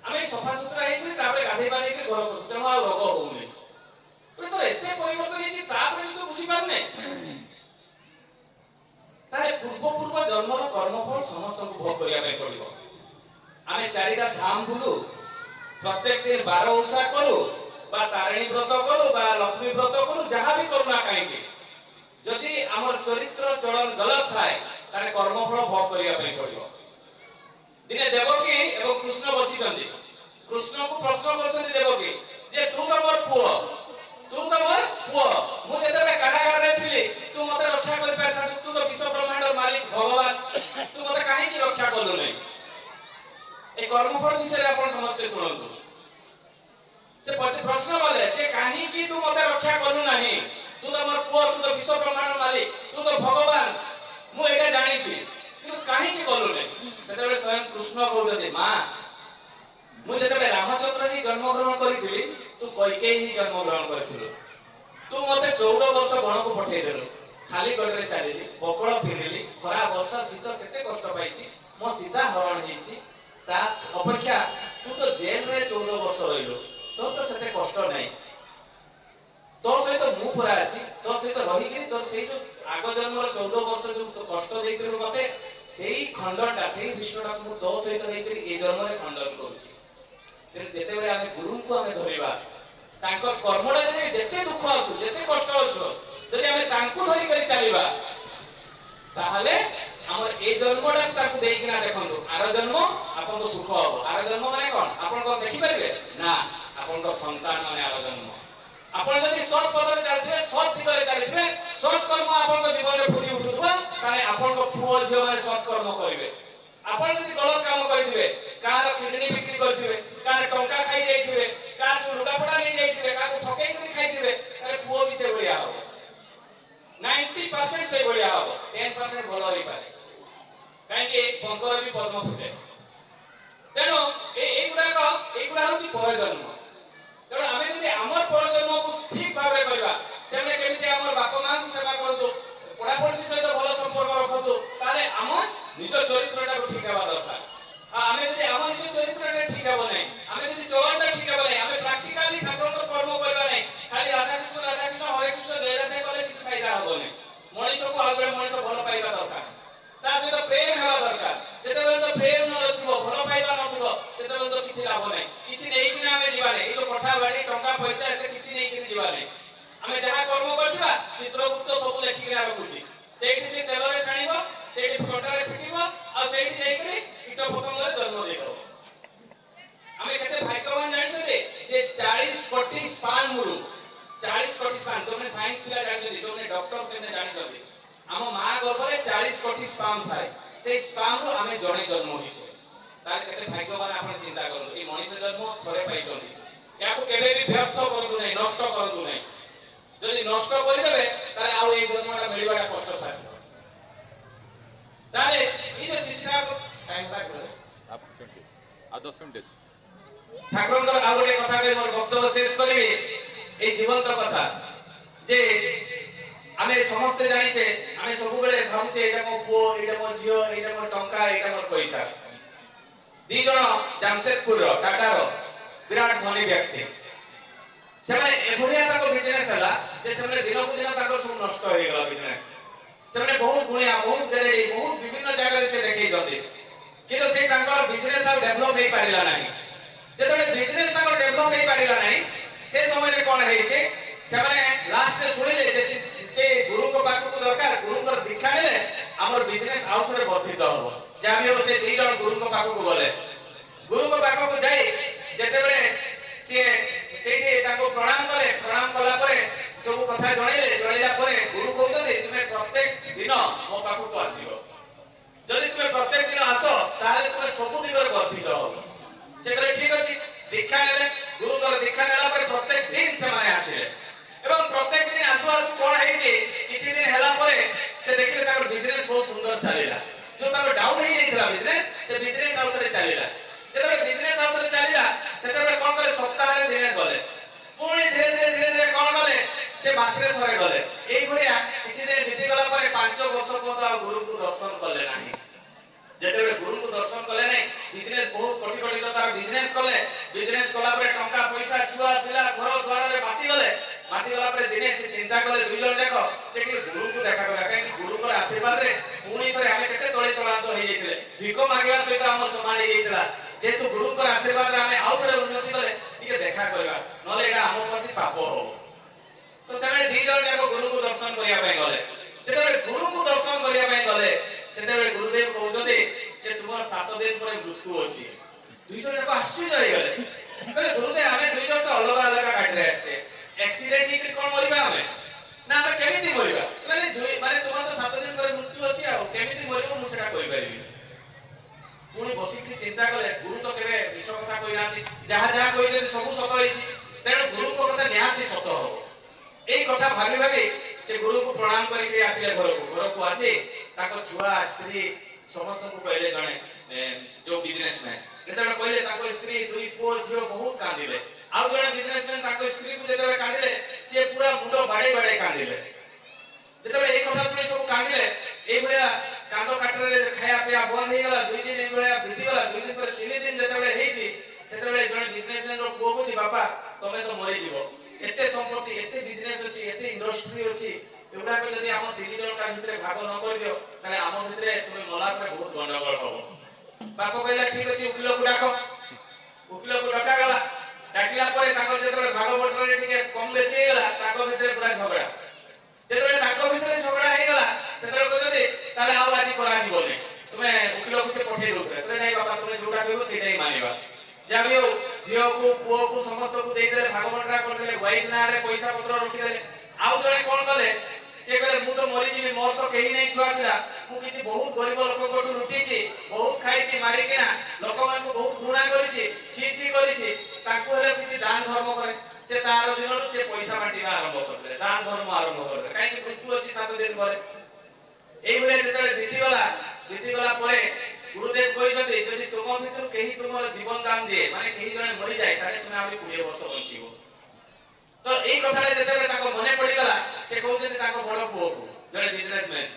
ଆମେ ସଫାସୁତୁରା ହେଇକି ତାପରେ ଗାଧେଇ ପାଧେଇକି ଘର ପଶୁ, ତେଣୁ ଆଉ ରୋଗ ହଉନି। ତୋର ଏତେ ପରିବର୍ତ୍ତନ ହେଇଛି, ତାପରେ ବି ତୁ ବୁଝିପାରୁନେ? ତାହେଲେ ପୂର୍ବ ଜନ୍ମର କର୍ମଫଳ ସମସ୍ତଙ୍କୁ ଭୋଗ କରିବା ପାଇଁ ପଡିବ। ଆମେ 4ଟା ଧାମ ବୁଲୁ, ପ୍ରତ୍ୟେକ ଦିନ 12 ଓଷା କରୁ, ବା ତାରିଣୀ ବ୍ରତ କରୁ, ବା ଲକ୍ଷ୍ମୀ ବ୍ରତ କରୁ, ଯାହା ବି କରୁ ନା କାହିଁକି, ଯଦି ଆମର ଚରିତ୍ର ଚଳନ ଗଲତ ଥାଏ, ତାହେଲେ କର୍ମଫଳ ଭୋଗ କରିବା ପାଇଁ ପଡିବ। ଦିନେ ଦେବକୀ ଏବଂ କୃଷ୍ଣ ବସିଛନ୍ତି। କୃଷ୍ଣକୁ ପ୍ରଶ୍ନ କରୁଛନ୍ତି ଦେବକୀ, ଯେ ତୁ ତ ମୋର ପୁଅ, ମୁଁ ଯେତେବେଳେ କାରାଗାରରେ ଥିଲି, ତୁ ମତେ ରକ୍ଷା କରିପାରିଥାନ୍ତୁ, ତୁ ତ ବିଶ୍ୱ ବ୍ରହ୍ମାଣ୍ଡର ମାଲିକ ଭଗବାନ, ତୁ ମତେ କାହିଁକି ରକ୍ଷା କଲୁ ନାହିଁ? এই কর্মফল বিষয়ে আপনারা সমস্তে শুনন্তু। সে প্রশ্ন কলে যে কাহিকি তু মতে রক্ষা করলু নাহি? তু তো মোর পুଅ, তু তো বিশ্ব ব্রহ্মাণ্ড মালিক, তু তো ভগবান, মু এটা জানিছি, কিন্তু কাহিকি করলু নাই? সেতেবে স্বয়ং কৃষ্ণ কହୁଛନ୍ତି, মা মু যেতেবে রামচন্দ্র জি জন্মগ্রহণ করিଥିଲି, তু কইকেয়ী হি জন্মগ্রহণ করিଥିଲୁ। তু মতে 14 ବର୍ଷ ବଣକୁ ପଠେଇ ଦେଲୁ, ଖାଲି ଗୋଡ଼ରେ ଚାଲିଲି, ବକଳ ପିନ୍ଧିଲି, ଖରା ବର୍ଷା ଶୀତ କେତେ କଷ୍ଟ ପାଇଛି, ମୋ ସୀତା ହରଣ ହେଇଛି। ତା ଅପେକ୍ଷା ତୁ ତ ଜେଲରେ 14 ବର୍ଷ ରହିଲୁ, ତୋର ତ ସେତେ କଷ୍ଟ ନାହିଁ। ତୋ ସହିତ ମୁଁ ପୁରା ଅଛି, ତୋ ସହିତ ରହିକିରି ତୋର ସେଇ ଯୋଉ ଆଗ ଜନ୍ମର 14 ବର୍ଷ ଯୋଉ କଷ୍ଟ ଦେଇଥିଲୁ ମତେ, ସେଇ ଖଣ୍ଡନଟା, ସେଇ ଦୃଷ୍ଟଟାକୁ ମୁଁ ତୋ ସହିତ ହେଇକରି ଏ ଜନ୍ମରେ ଖଣ୍ଡନ କରୁଛି। ତେଣୁ ଯେତେବେଳେ ଆମେ ଗୁରୁଙ୍କୁ ଆମେ ଧରିବା, ତାଙ୍କର କର୍ମଟା ଯେତେ ଦୁଃଖ ଆସୁ, ଯେତେ କଷ୍ଟ ଆସୁ, ଯଦି ଆମେ ତାଙ୍କୁ ଧରିକରି ଚାଲିବା, ତାହେଲେ ଆମର এই জন্মটা তাକୁ ଦେଇକିନା ଦେଖନ୍ତୁ ଆର ଜନ୍ମ ଆପଣଙ୍କ ସୁଖ ହବ। ଆର ଜନ୍ମ ମାନେ କଣ ଆପଣ କଣ ଦେଖିପାରିବେ ନା ଆପଣଙ୍କ ସନ୍ତାନ ମାନେ ଆର ଜନ୍ମ। ଆପଣ ଯଦି ସତ୍ ପଥରେ ଚାଲିଥିବେ ସତ୍ ଦିଗରେ ଚାଲିଥିବେ ସତ୍ କର୍ମ ଆପଣଙ୍କ ଜୀବନରେ ଫୁଟି ଉଠୁଥିବ ତାହେଲେ ଆପଣଙ୍କ ପୁଅ ଝିଅ ମାନେ ସତ୍ କର୍ମ କରିବେ। ଆପଣ ଯଦି ଗଲତ କାମ କରିଥିବେ କାହାର କିଡନୀ ବିକ୍ରି କରିଥିବେ କାହାର ଟଙ୍କା ଖାଇ ଯାଇଥିବେ କାହାର ଲୁଗାପଟା ନେଇ ଯାଇଥିବେ କାହାକୁ ଠକେଇ କରି ଖାଇଥିବେ ତାହେଲେ ପୁଅ ବି ସେଭଳିଆ ହବ। 90% ସେଇଭଳିଆ ହବ 10% ଭଲ ହେଇପାରେ କାହିଁକି ପଙ୍କର ବି ପଦ୍ମ ଫୁଟେ। ତେଣୁ এইগুলা হচ্ছে পরজন্ম। ତେଣୁ ଆମେ ଯଦି ଆମର ପରଜନ୍ମକୁ ଠିକ ଭାବରେ କରିବା ସେମାନେ କେମିତି ଆମର ବାପା ମାଙ୍କୁ ସେବା କରନ୍ତୁ ପଢାପଢି ସହିତ ଭଲ ସମ୍ପର୍କ ରଖନ୍ତୁ ତାହେଲେ ଆମ ନିଜ ଚରିତ୍ରଟାକୁ ଠିକ ହେବା ଦରକାର। ଆମେ ଯଦି ଆମ ନିଜ ଚରିତ୍ରଟା ଠିକ ହେବ ନାହିଁ ଆମେ ଯଦି ଚଳନଟା ଠିକ ହେବ ନାହିଁ ଆମେ ପ୍ରାକ୍ଟିକାଲି ଠାକୁରଙ୍କ କର୍ମ କରିବା ନାହିଁ ଖାଲି ରାଧାକୃଷ୍ଣ ହରେ କୃଷ୍ଣ ଜୟ ରାଧେ କଲେ କିଛି ଫାଇଦା ହେବ ନାହିଁ। ମଣିଷକୁ ଆଉ ଜଣେ ମଣିଷ ଭଲ ପାଇବା ଦରକାର ତା ସହିତ ପ୍ରେମ ହେବା ଦରକାର। ଯେତେବେଳେ ତ ପ୍ରେମ ନଥିବ ଭଲ ପାଇବା ନଥିବ ସେତେବେଳେ ତ କିଛି ଲାଭ ନାହିଁ। କିଛି ନେଇକିନା ଆମେ ଯିବା ନାହିଁ। ଏଇ ଯୋଉ କଠା ବାଡି ଟଙ୍କା ପଇସା ଏତେ କିଛି ନେଇକିରି ଯିବା ନାହିଁ। ଆମେ ଯାହା କର୍ମ କରିଥିବା ଚିତ୍ରଗୁପ୍ତ ସବୁ ଲେଖିକିନା ରଖୁଛି ସେଇଠି ସେ ତେଲରେ ଛାଣିବ ସେଇଠି କଣ୍ଟାରେ ପିଟିବ ଆଉ ସେଇଠି ଯାଇକରି କୀଟ ପତଙ୍ଗରେ ଜନ୍ମ ଦେଇଦବ। ଆମେ କେତେ ଭାଗ୍ୟବାନ ଜାଣିଛନ୍ତି ଯେ 40 କୋଟି ସ୍ପାନ ମୁରୁ 40 କୋଟି ସ୍ପାନ ଯୋଉମାନେ ସାଇନ୍ସ ପିଲା ଜାଣିଛନ୍ତି ଯୋଉମାନେ ଡକ୍ଟର ସେମାନେ ଜାଣିଛନ୍ତି ଆମ ମା ଗର୍ଭରେ 40 କୋଟି ସ୍ପାମ ଥାଏ। ସେଇ ସ୍ପାମରୁ ଆମେ ଜଣେ ଜନ୍ମ ହେଇଛେ ତାହେଲେ କେତେ ଭାଗ୍ୟବାନ ଆପଣ ଚିନ୍ତା କରନ୍ତୁ। এই ମଣିଷ ଜନ୍ମ ଥରେ ପାଇଛନ୍ତି ଏହାକୁ କେବେ ବି ବ୍ୟର୍ଥ କରନ୍ତୁ ନାହିଁ ନଷ୍ଟ କରନ୍ତୁ ନାହିଁ। ଯଦି ନଷ୍ଟ କରିଦେବେ ତାହେଲେ ଆଉ এই ଜନ୍ମଟା ମିଳିବାଟା କଷ୍ଟସାଧ୍ୟ। ତାହେଲେ এই যে ଶିକ୍ଷା ଟାଇମ ଲାଗିବ ଆଉ 10 ମିନିଟ୍ ଅଛି। ଠାକୁରଙ୍କର ଆଉ ଗୋଟେ କଥା କହି ମୋର ବକ୍ତବ୍ୟ ଶେଷ କରିବି। এই জীবন্ত কথা যে ଆମେ ସମସ୍ତେ ଜାଣିଛେ ଆମେ ସବୁବେଳେ ଭାବୁଛେ ଏଇଟା ମୋ ପୁଅ ଏଇଟା ମୋ ଝିଅ ଏଇଟା ମୋ ଟଙ୍କା ଏଇଟା ମୋ ପଇସା। ଦି ଜଣ ଜାମଶେଦପୁରର ଟାଟାର ବିରାଟ ଧନୀ ବ୍ୟକ୍ତି ସେମାନେ ଏଭଳିଆ ତାଙ୍କ ବିଜନେସ୍ ହେଲା ଯେ ସେମାନେ ଦିନକୁ ଦିନ ତାଙ୍କର ସବୁ ନଷ୍ଟ ହେଇଗଲା ବିଜନେସ୍। ସେମାନେ ବହୁତ ଗୁଣିଆ ବହୁତ ଗ୍ୟାରେଡି ବହୁତ ବିଭିନ୍ନ ଜାଗାରେ ସେ ଦେଖେଇଛନ୍ତି କିନ୍ତୁ ସେ ତାଙ୍କର ବିଜନେସ୍ ଆଉ ଡେଭଲପ ହେଇପାରିଲା ନାହିଁ। ଯେତେବେଳେ ବିଜନେସ୍ ତାଙ୍କର ଡେଭଲପ ହେଇପାରିଲା ନାହିଁ ସେ ସମୟରେ କଣ ହେଇଛି ସେମାନେ ଲାଷ୍ଟରେ ଶୁଣିଲେ ଯେ ସେ ଗୁରୁଙ୍କ ପାଖକୁ ଦରକାର ଗୁରୁଙ୍କର ଦୀକ୍ଷା ନେଲେ ଆମର ବିଜନେସ୍ ଆଉ ଥରେ ବର୍ଦ୍ଧିତ ହବ। ଯାହା ବି ହଉ ସେ ଦି ଜଣ ଗୁରୁଙ୍କ ପାଖକୁ ଗଲେ। ଗୁରୁଙ୍କ ପାଖକୁ ଯାଇ ଯେତେବେଳେ ସିଏ ସେଇଠି ତାଙ୍କୁ ପ୍ରଣାମ କଲେ ପ୍ରଣାମ କଲା ପରେ ସବୁ କଥା ଜଣେଇଲା ପରେ ଗୁରୁ କହୁଛନ୍ତି ତୁମେ ପ୍ରତ୍ୟେକ ଦିନ ମୋ ପାଖକୁ ଆସିବ। ଯଦି ତୁମେ ପ୍ରତ୍ୟେକ ଦିନ ଆସ ତାହେଲେ ତୁମେ ସବୁ ଦିଗରେ ବର୍ଦ୍ଧିତ ହବ। ସେ କହିଲେ ଠିକ ଅଛି। ଦୀକ୍ଷା ନେଲେ ଗୁରୁଙ୍କର ଦୀକ୍ଷା ନେଲା ପରେ ପ୍ରତ୍ୟେକ ଦିନ ସେମାନେ ଆସିଲେ ଏବଂ ପ୍ରତ୍ୟେକ ଦିନ ଆସୁ ଆସୁ କଣ ହେଇଛି କିଛି ଦିନ ହେଲା ପରେ ସେ ଦେଖିଲେ ତାଙ୍କର ବିଜନେସ୍ ବହୁତ ସୁନ୍ଦର ଚାଲିଲା। ଯୋଉ ତାଙ୍କର ଡାଉନ ହେଇଯାଇଥିଲା ବିଜନେସ୍ ସେ ବିଜନେସ୍ ଆଉ ଥରେ ଚାଲିଲା। ଯେତେବେଳେ ବିଜନେସ୍ ଆଉ ଥରେ ଚାଲିଲା ସେତେବେଳେ କଣ କଲେ ସପ୍ତାହରେ ଦିନେ ଗଲେ ପୁଣି ଧୀରେ ଧୀରେ କଣ କଲେ ସେ ମାସରେ ଥରେ ଗଲେ। ଏଇଭଳିଆ କିଛି ଦିନ ବିତିଗଲା ପରେ 5 ବର୍ଷ ପର୍ଯ୍ୟନ୍ତ ଆଉ ଗୁରୁଙ୍କୁ ଦର୍ଶନ କଲେ ନାହିଁ। ଯେତେବେଳେ ଗୁରୁଙ୍କୁ ଦର୍ଶନ କଲେ ନାହିଁ ବିଜନେସ୍ ବହୁତ କୋଟି କୋଟି ଟଙ୍କାର ବିଜନେସ୍ କଲେ। ବିଜନେସ୍ କଲା ପରେ ଟଙ୍କା ପଇସା ଛୁଆ ପିଲା ଘର ଦ୍ୱାରରେ ମାତିଗଲେ। ମାତିଗଲା ପରେ ଦିନେ ସେ ଚିନ୍ତା କଲେ ଦୁଇ ଜଣ ଯାକ ଯେ ଟିକେ ଗୁରୁଙ୍କୁ ଦେଖା କରିବା କାହିଁକି ଗୁରୁଙ୍କର ଆଶୀର୍ବାଦରେ ପୁଣି ଥରେ ଆମେ କେତେ ତଳେ ତଳାନ୍ତ ହେଇଯାଇଥିଲେ ଭିକ ମାଗିବା ସହିତ ଆମର ସମାନ ହେଇଯାଇଥିଲା। ଯେହେତୁ ଗୁରୁଙ୍କର ଆଶୀର୍ବାଦରେ ଆମେ ଆଉ ଥରେ ଉନ୍ନତି କଲେ ଟିକେ ଦେଖା କରିବା ନହେଲେ ଏଇଟା ଆମ ପ୍ରତି ପାପ ହବ। ତ ସେମାନେ ଦି ଜଣ ଯାକ ଗୁରୁଙ୍କୁ ଦର୍ଶନ କରିବା ପାଇଁ ଗଲେ। ଯେତେବେଳେ ଗୁରୁଙ୍କୁ ଦର୍ଶନ କରିବା ପାଇଁ ଗଲେ ସେତେବେଳେ ଗୁରୁଦେବ କହୁଛନ୍ତି ଯେ ତୁମର 7 ଦିନ ପରେ ମୃତ୍ୟୁ ଅଛି। ଦୁଇ ଜଣ ଯାକ ଆଶ୍ଚର୍ଯ୍ୟ ହେଇଗଲେ କହିଲେ ଗୁରୁଦେବ ଆମେ ଦୁଇ ଜଣ ତ ଅଲଗା ଅଲଗା ଗାଡିରେ ଆସିଛେ ଆକ୍ସିଡେଣ୍ଟ ହେଇକି କଣ ମରିବା ଆମେ ନା ଆମେ କେମିତି ମରିବା ମାନେ ତୁମର ତ 7 ଦିନ ପରେ ମୃତ୍ୟୁ ଅଛି ଆଉ କେମିତି ମରିବ ମୁଁ ସେଟା କହିପାରିବି। ପୁଣି ବସିକି ଚିନ୍ତା କଲେ ଗୁରୁ ତ କେବେ ମିଛ କଥା କହିନାହାନ୍ତି ଯାହା ଯାହା କହିଛନ୍ତି ସବୁ ସତ ହେଇଛି ତେଣୁ ଗୁରୁଙ୍କ କଥା ନିହାତି ସତ ହବ। ଏଇ କଥା ଭାବି ଭାବି ସେ ଗୁରୁଙ୍କୁ ପ୍ରଣାମ କରିକି ଆସିଲେ ଘରକୁ ଆସି ତାଙ୍କ ଛୁଆ ସ୍ତ୍ରୀ ସମସ୍ତଙ୍କୁ କହିଲେ ଜଣେ ଯୋଉ ବିଜନେସମ୍ୟାନ ଯେତେବେଳେ କହିଲେ ତାଙ୍କ ସ୍ତ୍ରୀ 2 ପୁଅ ଝିଅ ବହୁତ କାନ୍ଦିଲେ। ଆଉ ଜଣେ ବିଜନେସମ୍ୟାନ ତାଙ୍କ ସ୍ତ୍ରୀକୁ ଯେତେବେଳେ କାନ୍ଦିଲେ ସିଏ ପୁରା ମୁଣ୍ଡ ବାଡେଇ କାନ୍ଦିଲେ। ଯେତେବେଳେ ଏଇ କଥା ଶୁଣି ସବୁ କାନ୍ଦିଲେ ଏଇଭଳିଆ କାନ୍ଦ କାଟରେ ଖାଇବା ପିଇବା ବନ୍ଦ ହେଇଗଲା। 2 ଦିନ ଏଇଭଳିଆ ବିତିଗଲା। 2 ଦିନ ପରେ 3 ଦିନ ଯେତେବେଳେ ହେଇଛି ସେତେବେଳେ ଜଣେ ବିଜନେସମ୍ୟାନର ପୁଅ କହୁଛି ବାପା ତମେ ତ ମରିଯିବ ଏତେ ସମ୍ପତ୍ତି ଏତେ ବିଜନେସ ଅଛି ଏତେ ଇଣ୍ଡଷ୍ଟ୍ରି ଅଛି ଏଗୁଡାକ ଯଦି ଆମ 3 ଜଣଙ୍କ ଭିତରେ ଭାଗ ନ କରିଦିଅ ତାହେଲେ ଆମ ଭିତରେ ତୁମେ ମଲା ପରେ ବହୁତ ଗଣ୍ଡଗୋଳ ହବ। ବାପ କହିଲା ଠିକ ଅଛି ଉକିଲକୁ ଡାକ। ଉକିଲକୁ ଡକାଗଲା। ଡାକିଲା ପରେ ତାଙ୍କର ଯେତେବେଳେ ଭାଗ ବଣ୍ଟନରେ ଟିକେ କମ ବେଶୀ ହେଇଗଲା ତାଙ୍କ ଭିତରେ ପୁରା ଝଗଡା। ଯେତେବେଳେ ତାଙ୍କ ଭିତରେ ଝଗଡା ହେଇଗଲା ସେତେବେଳେ କହୁଛନ୍ତି ତାହେଲେ ଆଉ ଆଜି କରାଯିବନି ସେଇଟା ହିଁ ମାନିବା। ଯାହା ବି ହଉ ଝିଅକୁ ପୁଅକୁ ସମସ୍ତଙ୍କୁ ଦେଇଦେଲେ, ଭାଗବଣ୍ଟା କରିଦେଲେ, ୱାଇଫ ନାଁରେ ପଇସା ପତ୍ର ରଖିଦେଲେ। ଆଉ ଜଣେ କଣ କଲେ, ସେ କହିଲେ ମୁଁ ତ ମରିଯିବି, ମୋର ତ କେହି ନାହିଁ ଛୁଆ ପିଲା, ମୁଁ କିଛି ବହୁତ ଗରିବ ଲୋକଙ୍କଠୁ ଲୁଟିଛି, ବହୁତ ଖାଇଛି ମାରିକିନା, ଲୋକମାନଙ୍କୁ ବହୁତ ଘୃଣା କରିଛି, ଛି ଛି କରିଛି, ତାଙ୍କୁ ହେଲେ କିଛି ଦାନ ଧର୍ମ କରେ। ସେ ତାର ଦିନରୁ ସେ ପଇସା ବାଣ୍ଟିବା ଆରମ୍ଭ କରିଦେଲେ, ଦାନ ଧର୍ମ ଆରମ୍ଭ କରିଦେଲେ, କାହିଁକି ମୃତ୍ୟୁ ଅଛି 7 ଦିନ ପରେ। এইভাবে যেତେବେଳେ ବିତିଗଲା ପରେ ଗୁରୁଦେବ କହିଛନ୍ତି ଯଦି ତୁମ ଭିତରୁ କେହି ତୁମର ଜୀବନ ଦାନ ଦିଏ, ମାନେ କେହି ଜଣେ ମରିଯାଏ, ତାହେଲେ ତୁମେ ଆହୁରି 20 ବର୍ଷ ବଞ୍ଚିବ। ତ ଏଇ କଥାଟା ଯେତେବେଳେ ତାଙ୍କ ମନେ ପଡିଗଲା, ସେ କହୁଛନ୍ତି ତାଙ୍କ ବଡ ପୁଅକୁ, ଜଣେ ବିଜନେସମ୍ୟାନ,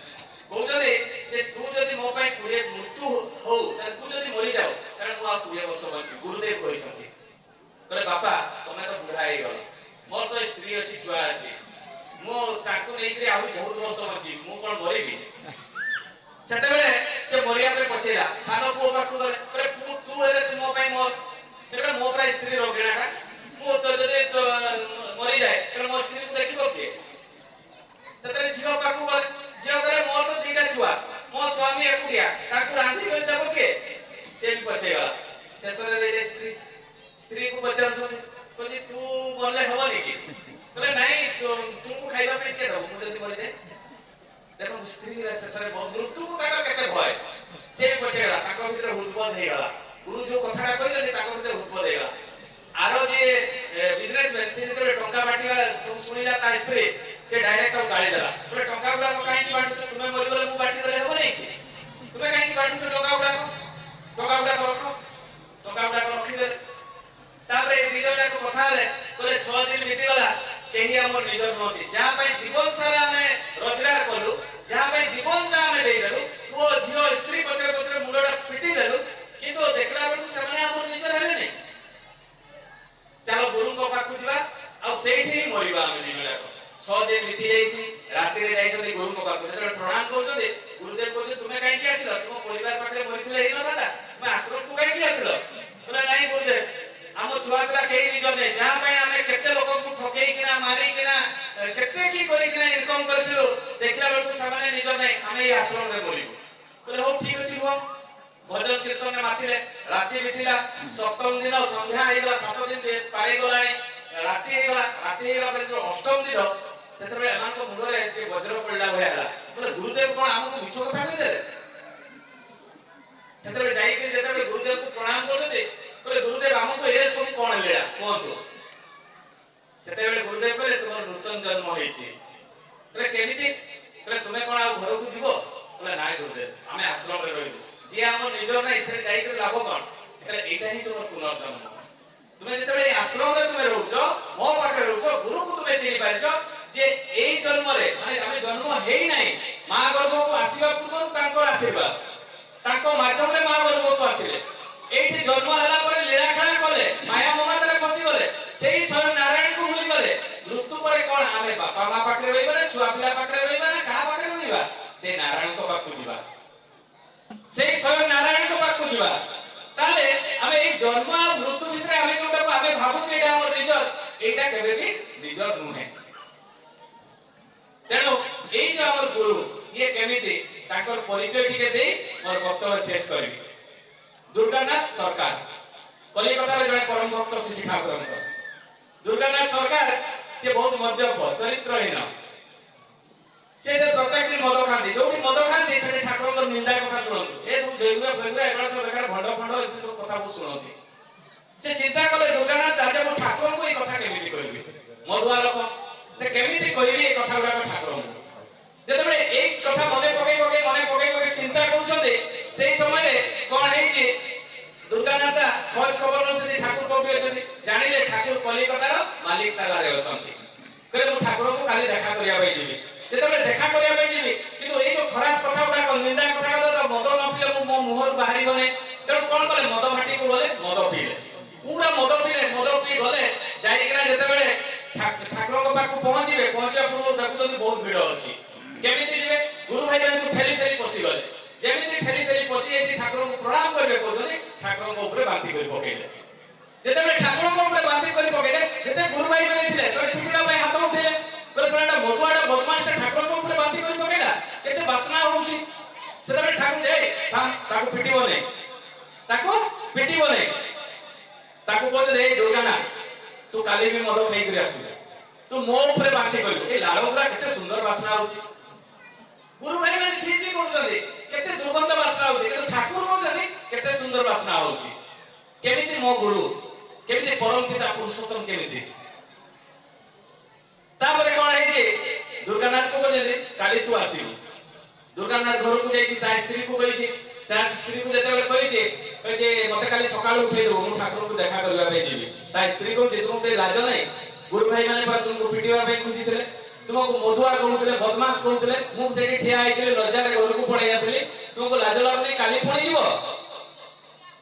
କହୁଛନ୍ତି ଯେ ତୁ ଯଦି ମୋ ପାଇଁ ମୃତ୍ୟୁ ହଉ, ତାହେଲେ ତୁ ଯଦି ମରିଯାଉ, ତାହେଲେ ମୁଁ ଆଉ 20 ବର୍ଷ ବଞ୍ଚିବି। ଗୁରୁଦେବ କହିଛନ୍ତି, କହିଲେ ବାପା ତମେ ତ ବୁଢା ହେଇଗଲ, ମୋର ତ ସ୍ତ୍ରୀ ଅଛି, ଛୁଆ ଅଛି, ମୁଁ ତାଙ୍କୁ ନେଇକି ଆହୁରି ବହୁତ ବର୍ଷ ବଞ୍ଚିବି, ମୁଁ କଣ ମରିବି? ସେତେବେଳେ ସେ ମରିବା ପାଇଁ ପଛେଇଲା, ସାନ ପୁଅ ପାଖକୁ ଗଲେ, କହିଲେ ତୁ ହେଲେ ତୁ ମୋ ପାଇଁ ମର। ସେ କହିଲେ ମୋ ପାଇଁ ସ୍ତ୍ରୀ ରୋଗିଣାଟା, ମୁଁ ତ ଯଦି ମରିଯାଏ ତାହେଲେ ମୋ ସ୍ତ୍ରୀକୁ ଦେଖିବ କିଏ? ସେତେବେଳେ ଝିଅ ପାଖକୁ ଗଲେ, ଝିଅ କହିଲେ ମୋର ତ 2ଟା ଛୁଆ, ମୋ ସ୍ୱାମୀ ଏକୁଟିଆ, ତାକୁ ରାନ୍ଧି କରି ଦେବ କିଏ? ସେ ବି ପଛେଇଗଲା। ଶେଷରେ ସ୍ତ୍ରୀକୁ ପଚାରୁଛନ୍ତି, କହୁଛି ତୁ ମରଲେ ହବନି କି? କହିଲେ ନାଇଁ, ତୁମକୁ ଖାଇବା ପାଇଁ କିଏ ଦବ ମୁଁ ଯଦି ମରିଯାଏ? ଦେଖନ୍ତୁ ସ୍ତ୍ରୀ ଶେଷରେ ମୃତ୍ୟୁକୁ ତାଙ୍କ କେତେ ଭୟ, ସେ ପଛେଇଗଲା, ତାଙ୍କ ଭିତରେ ଉଦ୍ବୋଧ ହେଇଗଲା। ଗୁରୁ ଯୋଉ କଥାଟା କହିଛନ୍ତି ତାଙ୍କ ଭିତରେ ଉଦ୍ବୋଧ ହେଇଗଲା। ଆର ଯିଏ ବିଜନେସମ୍ୟାନ, ସେ ଯେତେବେଳେ ଟଙ୍କା ବାଣ୍ଟିବା ଶୁଣିଲା ତା ସ୍ତ୍ରୀ, ସେ ଡାଇରେକ୍ଟ ତାକୁ ଗାଳି ଦେଲା, କହିଲେ ଟଙ୍କା ଗୁଡାକ କାହିଁକି ବାଣ୍ଟୁଛ? ତୁମେ ମରିଗଲେ ମୁଁ ବାଣ୍ଟି ଦେଲେ ହବନି କି? ତୁମେ କାହିଁକି ବାଣ୍ଟୁଛ ଟଙ୍କା ଗୁଡାକ? ଟଙ୍କା ଗୁଡାକ ରଖ। ଟଙ୍କା ଗୁଡାକ ରଖିଦେଲେ। ତାପରେ ଏ 2 ଜଣ ଯାକ କଥା ହେଲେ, କହିଲେ 6 ଦିନ ବିତିଗଲା, କେହି ଆମର ନିଜର ନୁହନ୍ତି। ଯାହା ପାଇଁ ଜୀବନ ସାରା ଆମେ ରୋଜଗାର କଲୁ, ଯାହା ପାଇଁ ଜୀବନଟା ଆମେ ଦେଇଦେଲୁ, ପୁଅ ଝିଅ ସ୍ତ୍ରୀ ପଛରେ ପଛରେ ମୁଣ୍ଡଟା ପିଟି ଦେଲୁ, କିନ୍ତୁ ଦେଖିଲା ବେଳକୁ ସେମାନେ ଆମର ନିଜର ହେଲେନି। ଚାଲ ଗୁରୁଙ୍କ ପାଖକୁ ଯିବା, ଆଉ ସେଇଠି ହିଁ ମରିବା ଆମେ 2 ଜଣ ଯାକ। 6 ଦିନ ବିତି ଯାଇଛି, ରାତିରେ ଯାଇଛନ୍ତି ଗୁରୁଙ୍କ ପାଖକୁ, ଯେତେବେଳେ ପ୍ରଣାମ କରୁଛନ୍ତି, ଗୁରୁଦେବ କହୁଛନ୍ତି ତୁମେ କାହିଁକି ଆସିଲ? ତୁମ ପରିବାର ପାଖରେ ମରିଥିଲେ ହେଇନଥାନ୍ତା, ତୁମେ ଆଶ୍ରମକୁ କାହିଁକି ଆସିଲ? କହିଲେ ନାଇଁ ଗୁରୁଦେବ, ଆମ ଛୁଆ ପିଲା କେହି ନିଜର ନାହିଁ, ଯାହା ପାଇଁ ଆମେ କେତେ ଲୋକଙ୍କୁ ଠକେଇକିନା ମାରିକିନା କେତେ କି କରିକିନା ଇନକମ କରିଥିଲୁ, ଦେଖିଲା ବେଳକୁ ସେମାନେ ନିଜର ନାହିଁ, ଆମେ ଏଇ ଆଶ୍ରମରେ ମରିବୁ। କହିଲେ ହଉ ଠିକ ଅଛି ରୁହ। ଭଜନ କୀର୍ତ୍ତନରେ ମାତିଲେ, ରାତି ବିତିଲା, 7ମ ଦିନ ସନ୍ଧ୍ୟା ହେଇଗଲା, 7 ଦିନ ପାରିଗଲାଣି, ରାତି ହେଇଗଲା ପରେ ଯୋଉ 8ମ ଦିନ, ସେତେବେଳେ ଏମାନଙ୍କ ମୁଣ୍ଡରେ ଟିକେ ବଜ୍ର ପଡିଲା ଭଳିଆ ହେଲା। କହିଲେ ଗୁରୁଦେବ କଣ ଆମକୁ ମିଛ କଥା କହିଦେଲେ? ସେତେବେଳେ ଯାଇକି ଯେତେବେଳେ ଗୁରୁଦେବଙ୍କୁ ପ୍ରଣାମ କରୁଛନ୍ତି, କହିଲେ ଗୁରୁଦେବ ଆମକୁ ଏ ସବୁ କଣ ମିଳିଲା କୁହନ୍ତୁ। ସେତେବେଳେ ଗୁରୁଦେବ କହିଲେ ତୁମର ନୂତନ ଜନ୍ମ ହେଇଛି। କହିଲେ କେମିତି? କହିଲେ ତୁମେ କଣ ଆଉ ଘରକୁ ଯିବ? କହିଲେ ନାଇଁ ଗୁରୁଦେବ, ଆମେ ଆଶ୍ରମରେ ରହିବୁ, ଯିଏ ଆମ ନିଜର ନାହିଁ, ଏଥିରେ ଯାଇକି ଲାଭ କଣ? କହିଲେ ଏଇଟା ହିଁ ତୁମର ପୁନର୍ଜନ୍ମ। ତୁମେ ଯେତେବେଳେ ଏଇ ଆଶ୍ରମରେ ତୁମେ ରହୁଛ, ମୋ ପାଖରେ ରହୁଛ, ଗୁରୁକୁ ତୁମେ ଚିହ୍ନି ପାରିଛ, ଯେ ଏଇ ଜନ୍ମରେ ମାନେ ଆମେ ଜନ୍ମ ହେଇନାହିଁ, ମା ଗର୍ଭକୁ ଆସିବା ପୂର୍ବରୁ ତାଙ୍କର ଆଶୀର୍ବାଦ, ତାଙ୍କ ମାଧ୍ୟମରେ ମା ଗର୍ଭକୁ ଆସିଲେ, ଏଇଠି ଜନ୍ମ ହେଲା ପରେ ଲୀଳାଖେଳା କଲେ, ମାୟା ମମତାରେ ପଶିଗଲେ, ସେଇ ସ୍ୱୟଂ ନାରାୟଣଙ୍କୁ ଭୁଲିଗଲେ। ମୃତ୍ୟୁ ପରେ କଣ ଆମେ ବାପା ମା ପାଖରେ ରହିବା ନା ଛୁଆ ପିଲା ପାଖରେ ରହିବା ନା କାହା ପାଖରେ ରହିବା? ସେ ନାରାୟଣଙ୍କ ପାଖକୁ ଯିବା, ସେଇ ସ୍ୱୟଂ ନାରାୟଣଙ୍କ ପାଖକୁ ଯିବା। ତାହେଲେ ଆମେ ଏଇ ଜନ୍ମ ଆଉ ମୃତ୍ୟୁ ଭିତରେ ଆମେ ଯୋଉଟାକୁ ଆମେ ଭାବୁଛୁ ଏଇଟା ଆମର ନିଜର, ଏଇଟା କେବେ ବି ନିଜର ନୁହେଁ। ତେଣୁ ଏଇ ଯେ ଆମର ଗୁରୁ, ଇଏ କେମିତି, ତାଙ୍କର ପରିଚୟ ଟିକେ ଦେଇ ମୋର ବକ୍ତବ୍ୟ ଶେଷ କରିବି। ଦୁର୍ଗାନାଥ ସରକାର, କଲିକତାରେ ଜଣେ ପରମ ଭକ୍ତ ଶ୍ରୀ ଠାକୁରଙ୍କ। ଦୁର୍ଗାନାଥ ସରକାର ସେ ବହୁତ ମଦ୍ୟପ, ଚରିତ୍ରହୀନ, ସେ ପ୍ରତ୍ୟେକ ଦିନ ମଦ ଖାଆନ୍ତି, ଯୋଉଠି ମଦ ଖାଆନ୍ତି ସେଠି ଠାକୁରଙ୍କ ନିନ୍ଦା କଥା ଶୁଣନ୍ତି, ଏସବୁ ଜୈଗୁରା ଫୈଗୁରା ଏଗୁଡ଼ା ସବୁ ବେକାର ଭଣ୍ଡ ଏମିତି ସବୁ କଥା ବହୁତ ଶୁଣନ୍ତି। ସେ ଚିନ୍ତା କଲେ ଦୁର୍ଗାନାଥ ରାଜା, ମୁଁ ଠାକୁରଙ୍କୁ ଏଇ କଥା କେମିତି କହିବି? ମଦୁଆ ଲୋକ, କେମିତି କହିବି ଏଇ କଥା ଗୁଡାକ ଠାକୁରଙ୍କୁ? ଯେତେବେଳେ ଏଇ କଥା ମନେ ପକେଇ ଚିନ୍ତା କରୁଛନ୍ତି, ସେଇ ସମୟରେ କଣ ହେଇଛି, ଦୁର୍ଗାନାଥ ଖୋଜ ଖବର ନେଉଛନ୍ତି ଠାକୁର କୋଉଠି ଅଛନ୍ତି। ଜାଣିଲେ ଠାକୁର କଲିକତାର ମାଲିକ ତାଲାରେ ଅଛନ୍ତି। କହିଲେ ମୁଁ ଠାକୁରଙ୍କୁ କାଲି ଦେଖା କରିବା ପାଇଁ ଯିବି। ଯେତେବେଳେ ଦେଖା କରିବା ପାଇଁ ଯିବି, କିନ୍ତୁ ଏଇ ଯୋଉ ଖରାପ କଥା ଗୁଡାକ, ନିନ୍ଦା କଥା ଗୁଡାକ, ମଦ ନ ପିଇଲେ ମୋ ମୁହଁରୁ ବାହାରିବନି। ତେଣୁ କଣ କଲେ, ମଦ ଭାଟିକୁ ଗଲେ, ମଦ ପିଇଲେ, ପୁରା ମଦ ପିଇଲେ। ମଦ ପିଇ ଗଲେ, ଯାଇକିନା ଯେତେବେଳେ ଠାକୁରଙ୍କ ପାଖକୁ ପହଞ୍ଚିବେ, ପହଞ୍ଚିବା ପୂର୍ବରୁ ଦେଖୁଛନ୍ତି ବହୁତ ଭିଡ ଅଛି। କେମିତି ଯିବେ? ଗୁରୁ ଭାଇ ମାନଙ୍କୁ ଠେଲି ଠେଲି ପଶିଗଲେ। ଯେମିତି ଠେଲି ଠେଲି ପଶି ଏଠି ଠାକୁରଙ୍କୁ ପ୍ରଣାମ କରିବେ କହୁଛନ୍ତି, ଠାକୁରଙ୍କ ଉପରେ ବାନ୍ତି କରି ପକେଇଲେ। ଯେତେବେଳେ ଠାକୁରଙ୍କ ଉପରେ ବାନ୍ତି କରି ପକେଇଲେ, ଯେତେ ଗୁରୁ ଭାଇ ମାନେ ଥିଲେ ସେମାନେ ପିଟିବା ପାଇଁ ହାତ ଉଠେଇଲେ, କହିଲେ ଶୁଣଟା ମଦୁଆଟା ବଦମାସଟା ଠାକୁରଙ୍କ ଉପରେ ବାନ୍ତି କରି ପକେଇଲା, କେତେ ବାସ୍ନା ହଉଛି। ସେତେବେଳେ ଠାକୁର ତାକୁ ପିଟିବନି, ତାକୁ ପିଟିବନି। तू काली भी मद खाई कर आसु तू मो ऊपर बांटी करू ए लाल गुरा केते सुंदर वासना होची गुरु भाई माने छी करछथि केते दुर्गंध वासना होची କିନ୍ତୁ ଠାକୁर कहछथि केते सुंदर वासना होची केमिति मो गुरु केमिति परम पिता पुरुषोत्तम केमिति तापर कोन है जे दुर्गानाथ को कहले काली तू आसीबु दुर्गानाथ घर को जाई ता स्त्री को कहि ता स्त्री को जेते बेले कहि जे मते काली सकाळ उठै दो मु ठाकुर को देखा करबा पे जेबी ता स्त्री को जे तुमके लाज नै गुरु भाई माने पर तुमको पिटिवा पे खुजितले तुमको मधुआ कहउतले बदमाश कहउतले मु सेठी ठिया आइतले लज्जा रे घर को पड़ै आसली तुमको लाज लागने काली पड़ी जीवो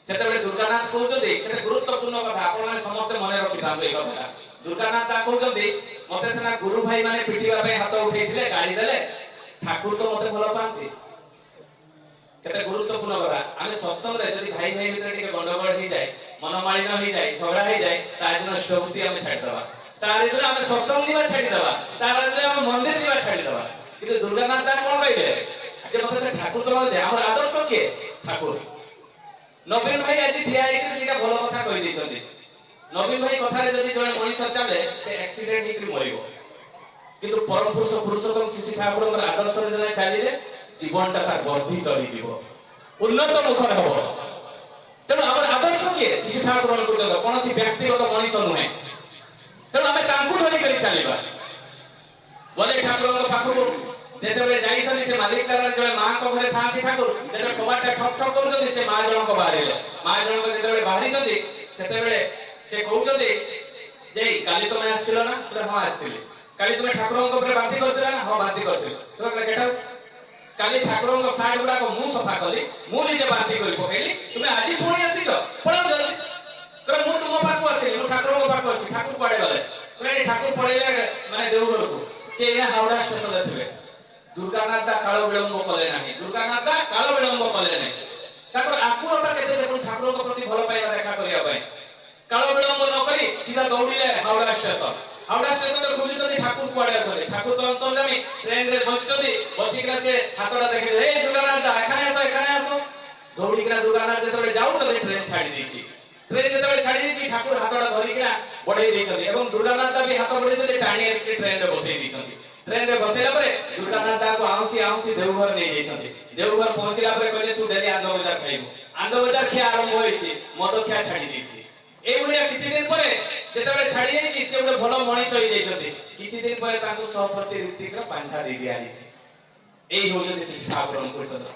सेते बेले दुर्गानाथ कहउछथि केते गुरुत्वपूर्ण कथा आपण माने समस्त मने रखि थांतो ए कथा दुर्गानाथ कहउछथि मते सेना गुरु भाई माने पिटिवा पे हाथ उठैथिले गाड़ी देले ठाकुर तो मते भलो पांती केते गुरुत्वपूर्ण कथा आमे सत्संग रे जदी भाई भाई भीतर टिके गंडगोळ ही जाय मनमालिन ही जाय झगड़ा ही जाय ता दिन नष्टभूति आमे छाड़ दबा तारे दिन आमे सत्संग जीवा छाड़ी दबा तारे दिन आमे मंदिर जीवा छाड़ी दबा किंतु दुर्गानाथ दा कोन कहले जे मते ठाकुर तो दे हमर आदर्श के ठाकुर नवीन भाई आज ठिया आइते दिटा भलो कथा कहि दैछथि नवीन भाई कथा रे जदी जने मनुष्य चले से एक्सीडेंट ही कि मरिबो किंतु परम पुरुष पुरुषोत्तम श्री ठाकुरଙ୍କର आदर्श रे जने चालिले जीवनटा तार वर्धित होई जीवो उन्नत मुखर हो तेणु हमर आदर्श के श्री ठाकुरनको जग कोनोसी व्यक्तिगत मनुष्य नुहे तेणु हमें तांकु धरि करी चलिबा गले ठाकुरଙ୍କ पाखକୁ जेतेबे जाइसनी से मालिक तार जने मां को घरे थांती ठाकुर जेते कबाट ठक ठक करूछनी से मां जनक बाहरिले मां जनक जेतेबे बाहरिसती सेतेबे से कहउछती जे काली तो मैं आस्तिलो ना तो हां आस्तिले काली तुमे ठाकुरଙ୍କ ऊपर बाती करथिला ना हां बाती करथिल तो केटा काली ठाकुरଙ୍କ साइड गुडा को मु सफा करी मु निजे बाती करी पकेली तुमे आजी पुणी आसीछ पळा जल्दी करे मु तुम पाखु आसी मु ठाकुरଙ୍କ पाखु आसी ठाकुर पड़े गले करे ठाकुर पळेले माने देवघर को से ना हावड़ा स्टेशन रे थिबे दुर्गानाथ दा कालो विलंब कले नाही दुर्गानाथ दा कालो विलंब कले नाही ताकर आकुलता केते देखु ठाकुरଙ୍କ प्रति भलो पाइबा देखा करिया पय कालो विलंब न करी सीधा दौड़िले हावड़ा स्टेशन रे खोजुतनी ठाकुर पड़े आछले ठाकुर तो अंतर्जामी ट्रेन रे बसचदी बसिकरा से हातडा देखि ए दुर्गानाथ दा एखाने आसो दौड़िकरा दुर्गानाथ जेतबे जाउ चले ट्रेन छाडी देछि ट्रेन जेतबे छाडी देछि ठाकुर हातडा धरिकरा बढ़ाई देछथि एवं दुर्गानाथ दा भी हाथ बढ़ाई टाणी के ट्रेन रे बसई देछथि ट्रेन रे बसेला परे दुर्गानाथ दा को आउसी देवघर नै जाइछथि देवघर पहुंचला परे कहले तू डेली आंदो बाजार खाइबो आंदो बाजार खिया आरंभ होइछि मद खिया छाडी देछि ए भलिया किछि दिन परे जेतबे छाडी जाइछि से उडे भलो मनीष होई जाइछथि किछि दिन परे ताको सहप्रति ऋतिक रा पांछा दे दिया आइछि एई होजति श्री ठाकुरनको चंद्र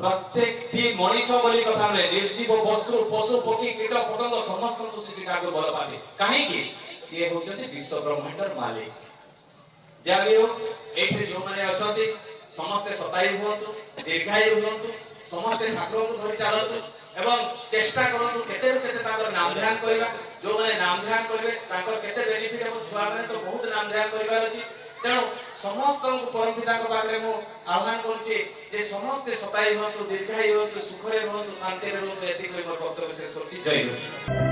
प्रत्येक टी मनीष बोली कथा नै निर्जीव वस्तु पशु पक्षी कीट पतंग समस्त को श्री ठाकुर भलो पाते काहे कि से होजति विश्व ब्रह्मांडर मालिक जाबियो एठी जो माने अछंती समस्त सताई हुअन्तु दीर्घायु हुअन्तु समस्त ठाकुर को धरि चालन्तु एवं चेष्टा करन्तु केते केते ताकर नाम ध्यान करबा जो माने नाम ध्यान करबे ताकर केते बेनिफिट हो छुआ माने तो बहुत नाम ध्यान करबार अछि तेणु समस्त परम पिता को पाखरे मु आह्वान करछि जे समस्त सताई हुअन्तु दीर्घायु हुअन्तु सुखरे रहन्तु शांति रे रहन्तु एति कोइ वक्तव्य शेष करछि जय गुरु।